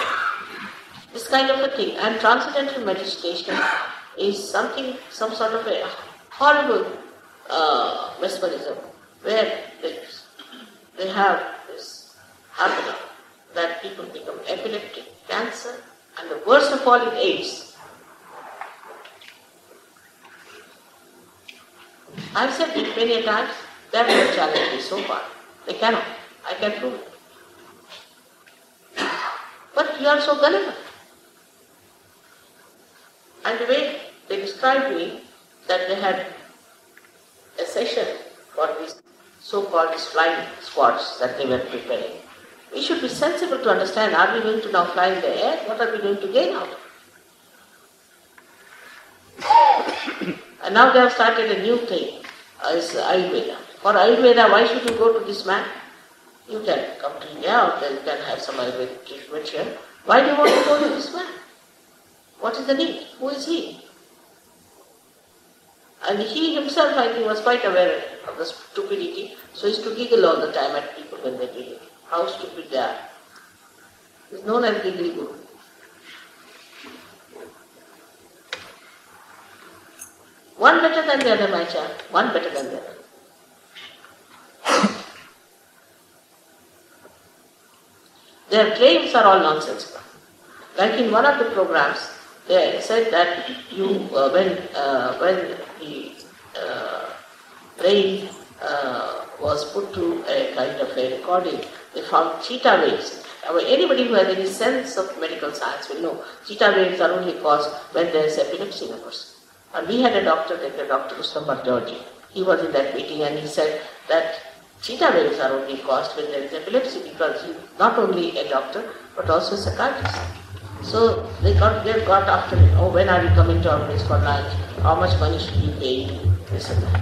This kind of a thing. And transcendental meditation is something, some sort of a horrible mesmerism, where they have this happening that people become epileptic, cancer, and the worst of all is AIDS. I've said it many a times, they have not challenged me so far. They cannot. I can prove it. But you are so gullible. And the way they described me, that they had a session for these so-called flying squads that they were preparing. We should be sensible to understand, are we going to now fly in the air? What are we going to gain out of it? And now they have started a new thing, is Ayurveda. For Ayurveda, why should you go to this man? You can come to India, or you can have some Ayurvedic treatment here. Why do you want to go to this man? What is the need? Who is he? And he himself, I think, was quite aware of the stupidity, so he used to giggle all the time at people when they did it. How stupid they are. He is known as Giggle Guru. One better than the other, my child. One better than the other. Their claims are all nonsensical. Like in one of the programs, they said that when the brain was put to a kind of a recording, they found theta waves. Anybody who has any sense of medical science will know theta waves are only caused when there is epilepsy in a person. And we had a doctor, Dr. Rustam Barjorji. He was in that meeting and he said that theta waves are only caused when there is epilepsy, because he's not only a doctor but also a psychiatrist. So they got after him. Oh, when are you coming to our place for lunch? How much money should we pay? This and that.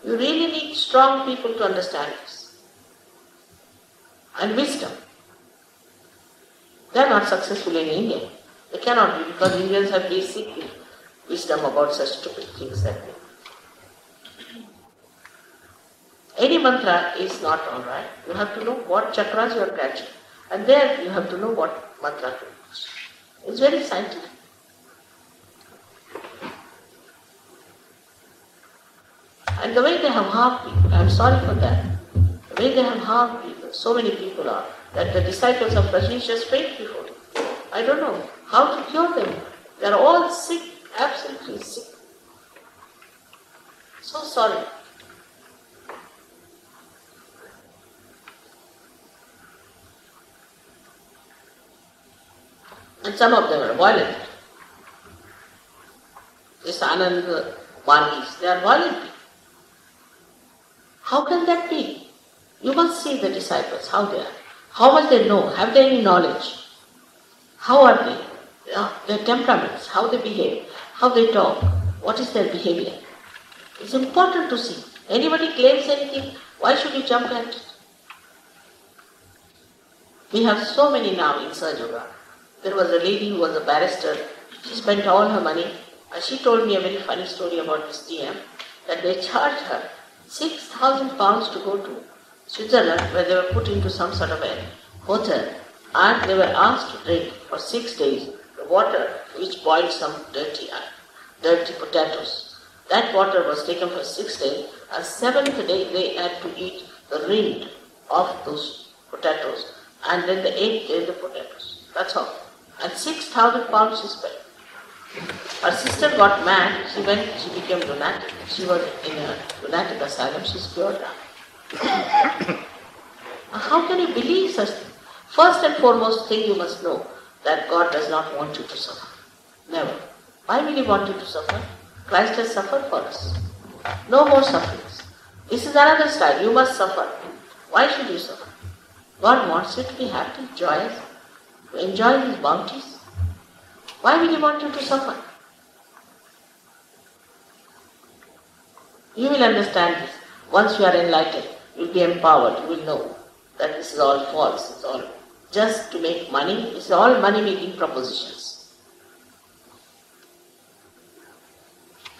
You really need strong people to understand this. And wisdom. They are not successful in India. They cannot be, because Indians have basic wisdom about such stupid things that way. Any mantra is not alright. You have to know what chakras you are catching. And there you have to know what mantra to use. It's very scientific. And the way they have harmed people, I'm sorry for that. The way they have harmed people, so many people are, that the disciples of Rajneesh just faint before them. I don't know how to cure them. They are all sick, absolutely sick. So sorry. And some of them are violent. This Anand Bandis, they are violent people. How can that be? You must see the disciples, how they are. How much they know? Have they any knowledge? How are they? Their temperaments, how they behave, how they talk, what is their behavior. It's important to see. Anybody claims anything, why should you jump at it? We have so many now in Sahaja Yoga. There was a lady who was a barrister. She spent all her money, and she told me a very funny story about this DM, that they charged her £6,000 to go to Switzerland, where they were put into some sort of a hotel, and they were asked to drink for 6 days the water which boiled some dirty potatoes. That water was taken for 6 days, and 7th day they had to eat the rind of those potatoes, and then the 8th day the potatoes. That's all. And £6,000 she spent. Her sister got mad, she became lunatic. She was in a lunatic asylum, she's cured now. How can you believe such things? First and foremost thing you must know, that God does not want you to suffer. Never. Why will He want you to suffer? Christ has suffered for us. No more sufferings. This is another style. You must suffer. Why should you suffer? God wants you to be happy, joyous, to enjoy His bounties. Why will He want you to suffer? You will understand this. Once you are enlightened, you will be empowered. You will know that this is all false. It's all just to make money. It's all money-making propositions.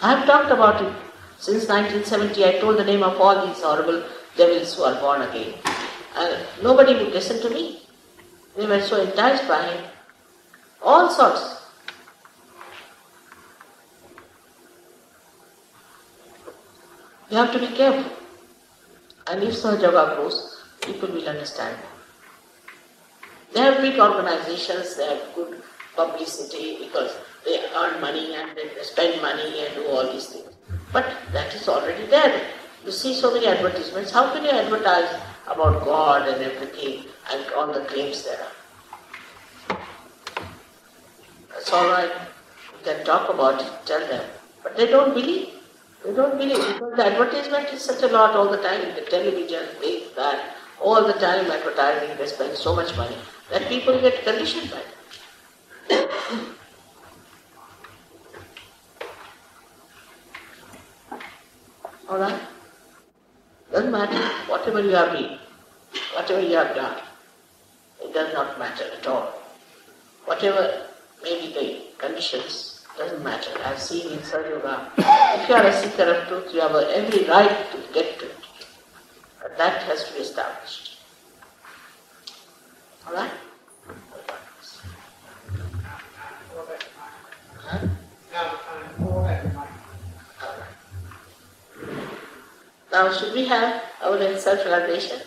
I have talked about it since 1970. I told the name of all these horrible devils who are born again. And nobody would listen to me. They were so enticed by him. All sorts. You have to be careful. And if Sahaja Yoga grows, people will understand. They have big organizations, they have good publicity because they earn money and they spend money and do all these things. But that is already there. You see so many advertisements. How can you advertise about God and everything and all the claims there are? That's all right. You can talk about it, tell them. But they don't believe. They don't believe because the advertisement is such a lot all the time in the television, this, that, all the time advertising, they spend so much money that people get conditioned by it. Alright? Doesn't matter whatever you have been, whatever you have done, it does not matter at all. Whatever may be the conditions, doesn't matter. I have seen in Sahaja Yoga, if you are a seeker of truth, you have every right to get to it. But that has to be established. Alright? Now should we have our self-realization?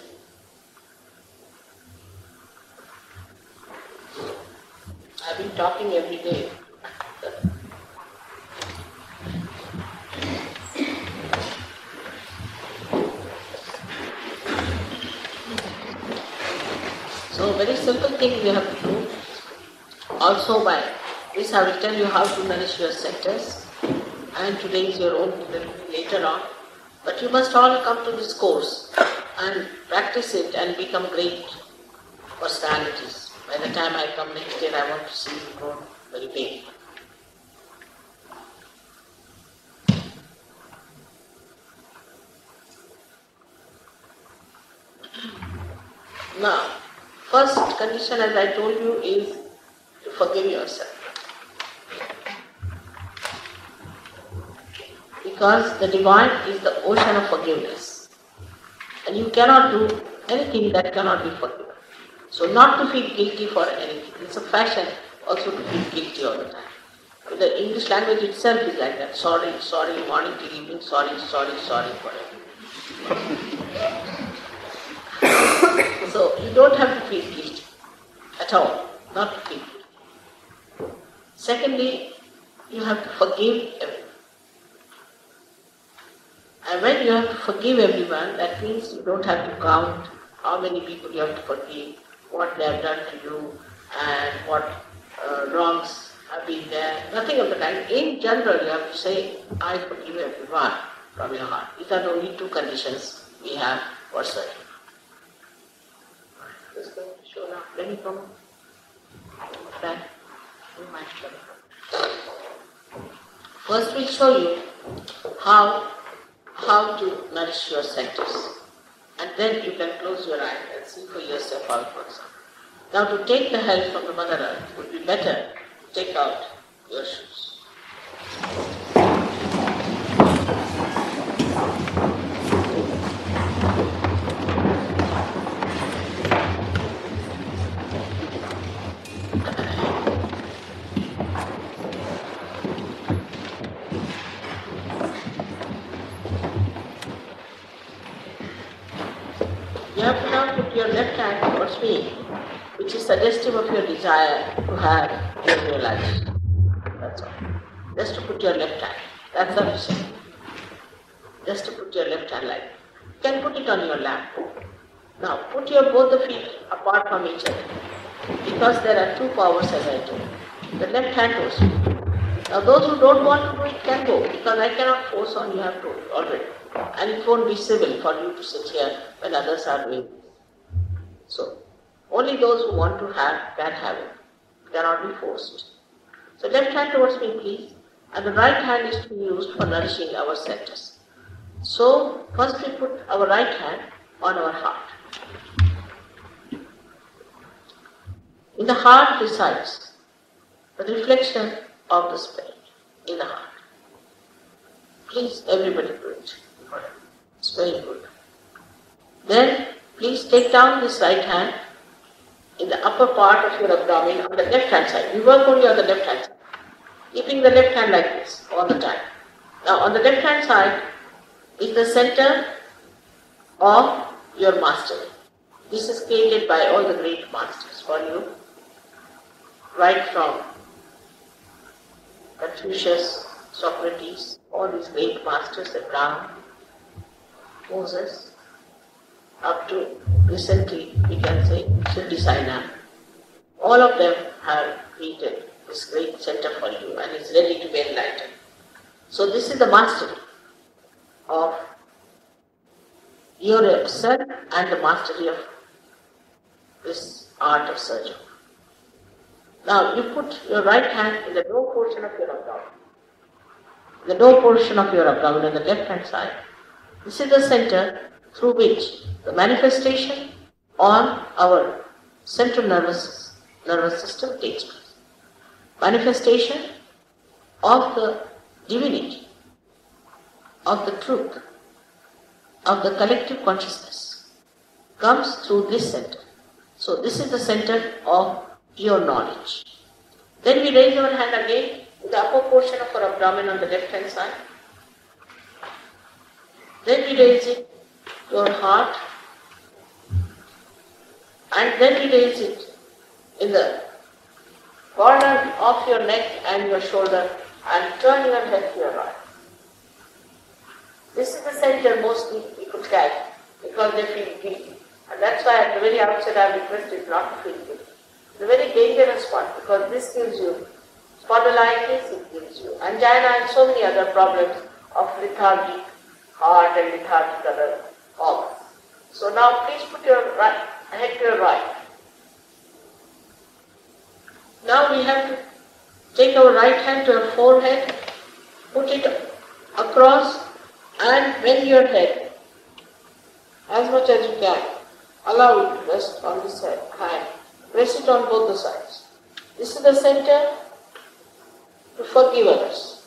I've been talking every day. So very simple thing you have to do. Also by this I will tell you how to nourish your centers, and today is your own later on. But you must all come to this course and practice it and become great personalities. By the time I come next year, I want to see you grown very big. Now, first condition, as I told you, is to forgive yourself. Because the divine is the ocean of forgiveness. And you cannot do anything that cannot be forgiven. So not to feel guilty for anything. It's a fashion also to feel guilty all the time. The English language itself is like that. Sorry, sorry, morning till evening, sorry, sorry, sorry, whatever. So you don't have to feel guilty at all. Not to feel guilty. Secondly, you have to forgive everyone. And when you have to forgive everyone, that means you don't have to count how many people you have to forgive, what they have done to you, and what wrongs have been there. Nothing of the kind. In general, you have to say, I forgive everyone from your heart. These are the only two conditions we have for surgery. This is going to show now. Let me come. That you might come. First, we'll show you how to nourish your centers, and then you can close your eyes and see for yourself how it works. Now, to take the help from the Mother Earth, it would be better to take out your shoes. You have to now put your left hand towards me, which is suggestive of your desire to have your realization. That's all. Just to put your left hand. That's sufficient. Just to put your left hand like that. You can put it on your lap. Now put your both the feet apart from each other, because there are two powers as I told you. The left hand towards you. Now those who don't want to do it can go, because I cannot force on you, have to already. And it won't be civil for you to sit here when others are doing this. So, only those who want to have can have it. It cannot be forced. So left hand towards me, please. And the right hand is to be used for nourishing our centers. So, first we put our right hand on our heart. In the heart resides the reflection of the spirit in the heart. Please, everybody do it. It's very good. Then, please take down this right hand in the upper part of your abdomen on the left hand side. We work only on the left hand side, keeping the left hand like this all the time. Now, on the left hand side is the center of your mastery. This is created by all the great masters for you, right from Confucius, Socrates, all these great masters, Abraham, Moses, up to recently, we can say, Siddhi Sainam. All of them have created this great center for you and is ready to be enlightened. So this is the mastery of yourself and the mastery of this art of surgery. Now you put your right hand in the lower portion of your abdomen. The lower portion of your abdomen on the left hand side. This is the center through which the manifestation on our central nervous system takes place. Manifestation of the divinity, of the truth, of the collective consciousness comes through this center. So this is the center of your knowledge. Then we raise our hand again to the upper portion of our abdomen on the left hand side. Then we raise it to your heart, and then we raise it in the corner of your neck and your shoulder and turn your head to your right. This is the center mostly people catch because they feel guilty. And that's why at the very outset I requested not to feel guilty. It's a very dangerous one because this gives you spondylitis, it gives you angina and so many other problems of lethargic heart and lethargic other organs. So now please put your head to your right. Now we have to take our right hand to our forehead, put it across and bend your head as much as you can. Allow it to rest on this hand. Press it on both the sides. This is the center to forgive others.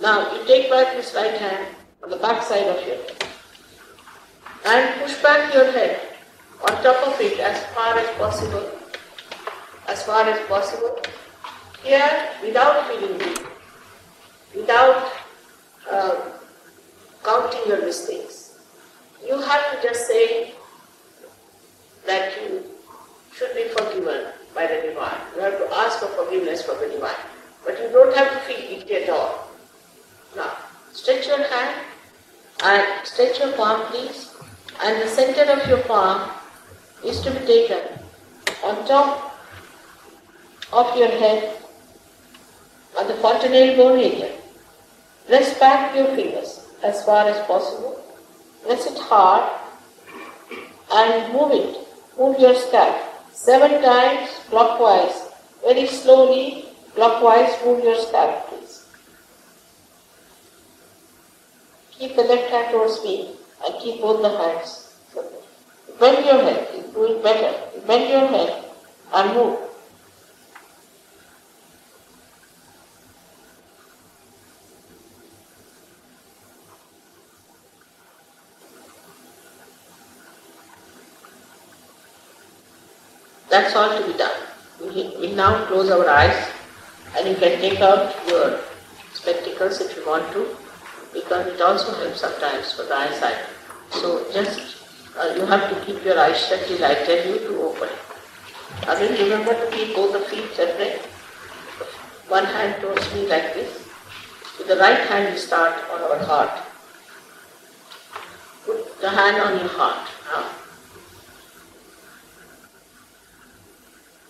Now you take back this right hand on the back side of your head and push back your head on top of it as far as possible. As far as possible. Here, without feeling guilty, without counting your mistakes, you have to just say that you should be forgiven by the Divine. You have to ask for forgiveness from the Divine. But you don't have to feel guilty at all. Now, stretch your hand and stretch your palm, please. And the center of your palm is to be taken on top of your head, on the fontanelle bone area. Press back your fingers as far as possible. Press it hard and move it. Move your scalp 7 times clockwise. Very slowly clockwise move your scalp, please. Keep the left hand towards me and keep both the hands. Bend your head. Do it better. Bend your head and move. That's all to be done. We now close our eyes and you can take out your spectacles if you want to, because it also helps sometimes for the eyesight. So just you have to keep your eyes shut till I tell you to open. Again, remember to keep both the feet separate. One hand towards me like this. With the right hand we start on our heart. Put the hand on your heart now.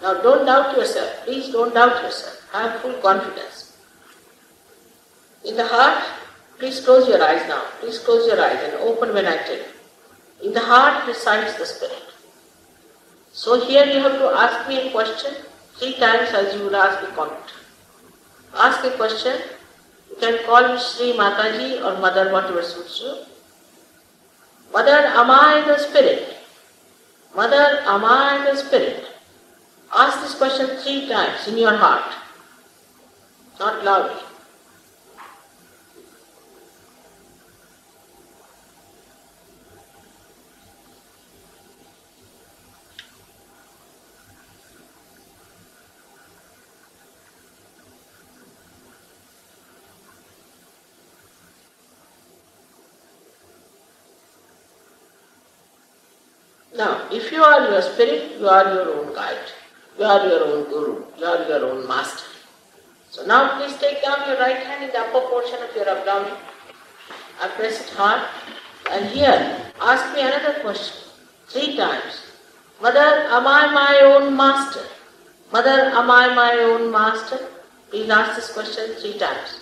Now don't doubt yourself. Please don't doubt yourself. Have full confidence. In the heart, please close your eyes now. Please close your eyes and open when I tell you. In the heart resides the spirit. So here you have to ask me a question 3 times as you would ask a convert. Ask a question. You can call me Shri Mataji or Mother, whatever suits you. Mother, am I the spirit? Mother, am I the spirit? Ask this question 3 times in your heart, not loudly. Now, if you are your spirit, you are your own guide. You are your own guru. You are your own master. So now please take down your right hand in the upper portion of your abdomen and press it hard. And here, ask me another question 3 times. Mother, am I my own master? Mother, am I my own master? Please ask this question 3 times.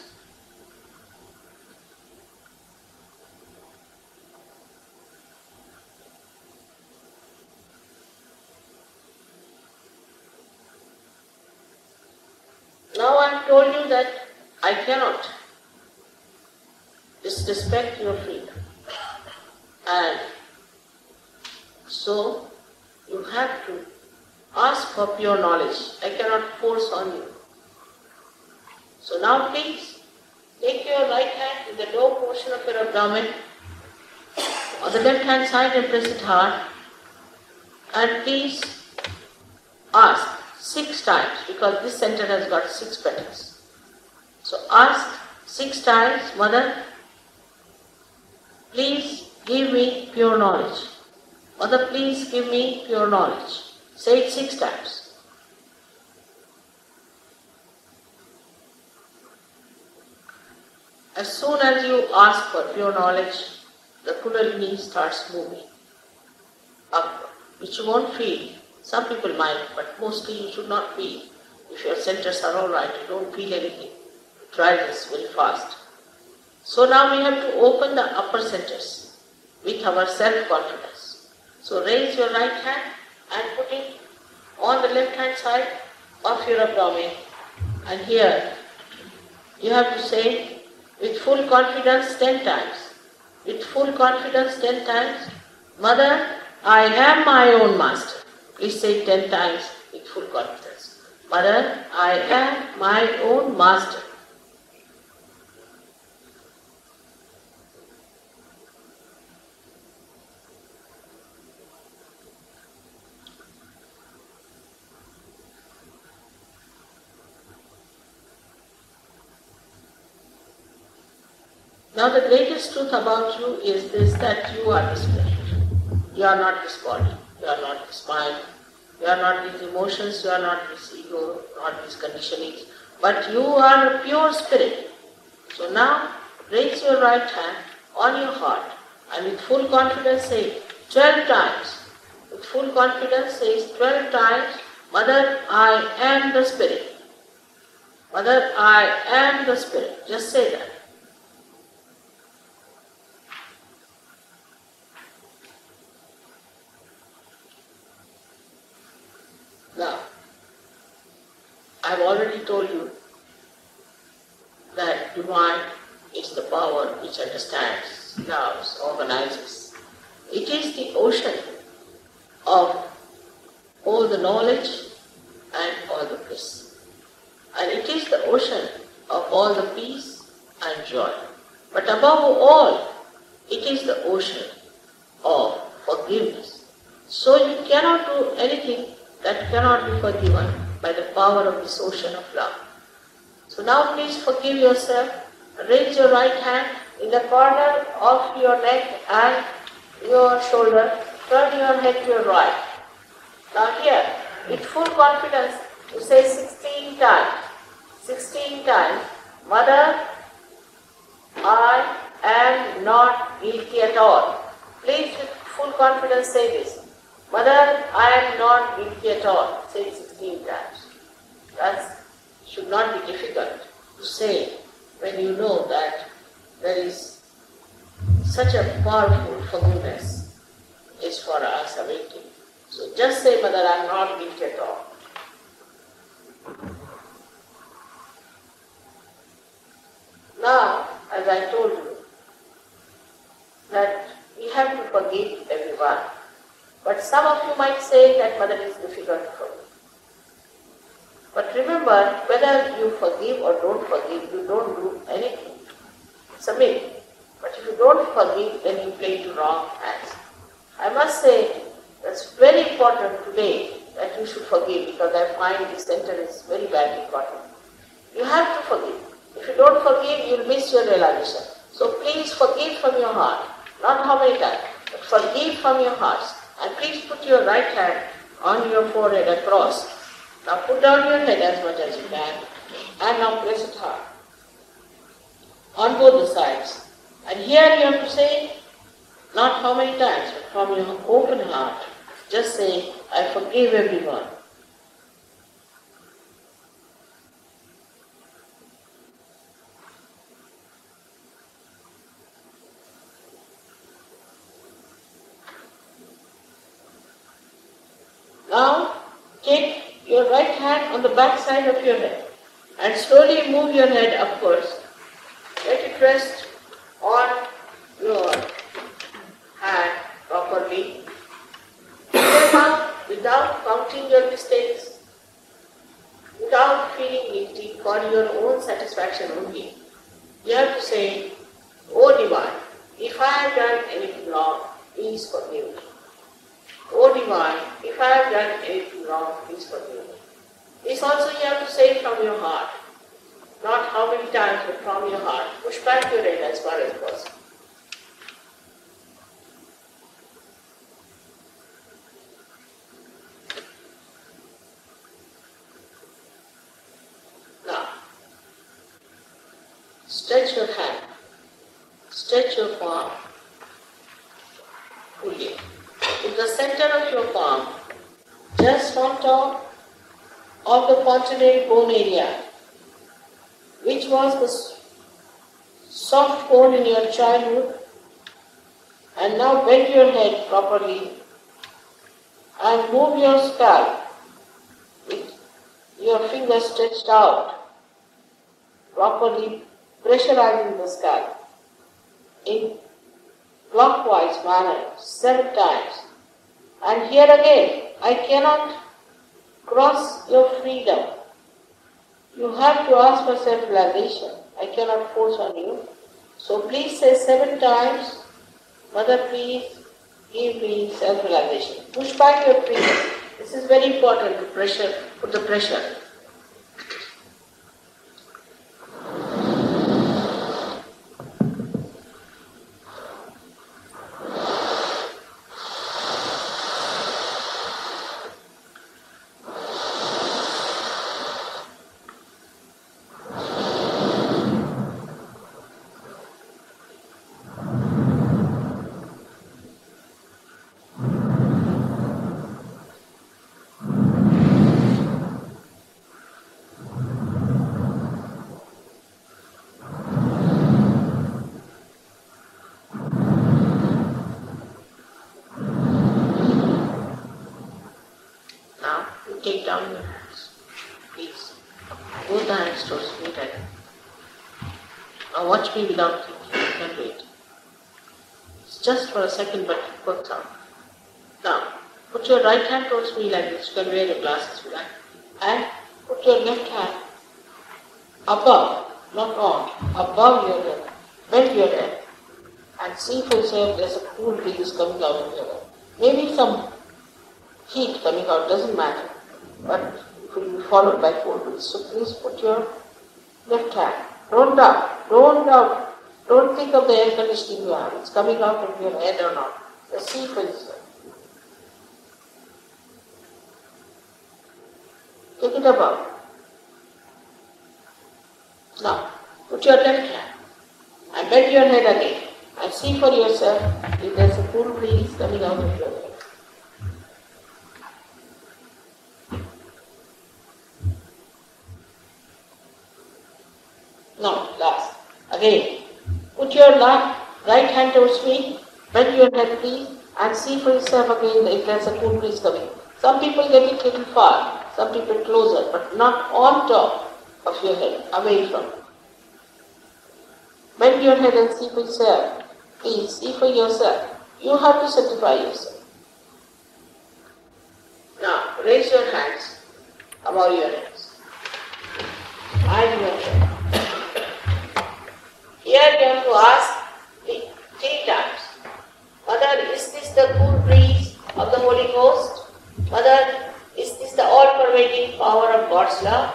Now I have told you that I cannot disrespect your freedom. And so you have to ask for pure knowledge. I cannot force on you. So now please take your right hand in the lower portion of your abdomen on the left hand side and press it hard. And please ask 6 times, because this center has got 6 petals. So ask 6 times, Mother, please give me pure knowledge. Mother, please give me pure knowledge. Say it 6 times. As soon as you ask for pure knowledge, the Kundalini starts moving upward, which you won't feel. Some people might, but mostly you should not feel. If your centers are all right, you don't feel anything. It rises very fast. So now we have to open the upper centers with our self-confidence. So raise your right hand and put it on the left hand side of your abdomen. And here you have to say with full confidence 10 times. With full confidence 10 times, Mother, I am my own master. Please say it 10 times with full confidence. Mother, I am my own master. Now the greatest truth about you is this, that you are the spirit. You are not this body. You are not this mind, you are not these emotions, you are not this ego, not these conditionings, but you are a pure spirit. So now raise your right hand on your heart and with full confidence say 12 times. With full confidence say 12 times, Mother, I am the spirit. Mother, I am the spirit. Just say that. Now, I've already told you that divine is the power which understands, loves, organizes. It is the ocean of all the knowledge and all the bliss. And it is the ocean of all the peace and joy. But above all, it is the ocean of forgiveness. So you cannot do anything that cannot be forgiven by the power of this ocean of love. So now please forgive yourself. Raise your right hand in the corner of your neck and your shoulder. Turn your head to your right. Now here, with full confidence, you say 16 times. 16 times. Mother, I am not guilty at all. Please with full confidence say this. Mother, I am not guilty at all. Say it 16 times. That should not be difficult to say when you know that there is such a powerful forgiveness is for us awaiting. So just say, Mother, I am not guilty at all. Now, as I told you, that we have to forgive everyone. But some of you might say that, Mother, is difficult for me. But remember, whether you forgive or don't forgive, you don't do anything. It's a myth. But if you don't forgive, then you play into wrong hands. I must say, that's very important today that you should forgive, because I find this sentence is very badly important. You have to forgive. If you don't forgive, you'll miss your realization. So please forgive from your heart. Not how many times, but forgive from your hearts. And please put your right hand on your forehead across. Now put down your head as much as you can. And now press it hard. On both the sides. And here you have to say, not how many times, but from your open heart. Just say, I forgive everyone. Now, take your right hand on the back side of your head and slowly move your head upwards. Let it rest on your hand properly. Without counting your mistakes, without feeling guilty for your own satisfaction only. You have to say, O Divine, if I have done anything wrong, please forgive me. O Divine, if I have done anything wrong, please forgive me. This also you have to say from your heart. Not how many times, but from your heart. Push back your head as far as possible. Now, stretch your hand. Stretch your palm fully. In the center of your palm, just on top of the quaternary bone area, which was the soft bone in your childhood, and now bend your head properly and move your scalp with your fingers stretched out, properly pressurizing the scalp in clockwise manner 7 times. And here again, I cannot cross your freedom. You have to ask for self-realization. I cannot force on you. So please say 7 times, Mother, please give me self-realization. Push back your freedom. This is very important to put the pressure. take down your hands. Please. Both the hands towards me right now. Now watch me without thinking. You can wait. It's just for a second, but it works out. Now, put your right hand towards me like this. You can wear your glasses if you like. And put your left hand above, not on, above your head. Bend your head and see for yourself there's a cool breeze coming out of your head. Maybe some heat coming out, doesn't matter. But it will be followed by cold breeze. So please put your left hand. Don't doubt. Don't think of the air conditioning you have. It's coming out of your head or not. Just see for yourself. Take it above. Now, put your left hand and bend your head again and see for yourself if there's a cool breeze coming out of your head. Now, last. Again, put your right hand towards me, bend your head please, and see for yourself again if there's a cool breeze coming. Some people get it a little far, some people closer, but not on top of your head, away from it. Bend your head and see for yourself. Please, see for yourself. You have to certify yourself. Now, raise your hands above your heads. And your head. Here you have to ask 3 times. Mother, is this the cool breeze of the Holy Ghost? Mother, is this the all-pervading power of God's love?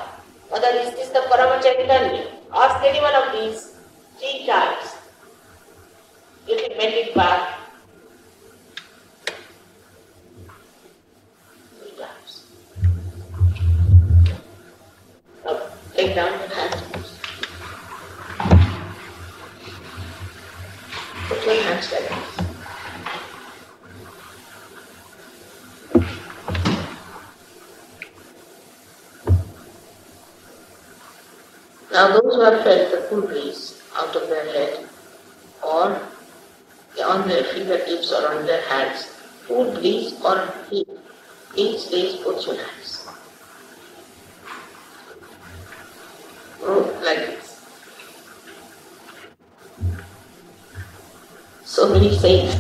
Mother, is this the Parama Chaitanya? Ask any one of these 3 times. You can bend it back 3 times. Now, take down your hands. Put your hands like this. Now those who have felt the cool breeze out of their head or on their fingertips or on their hands, cool breeze or heat, please raise both your hands. Like this. So many saints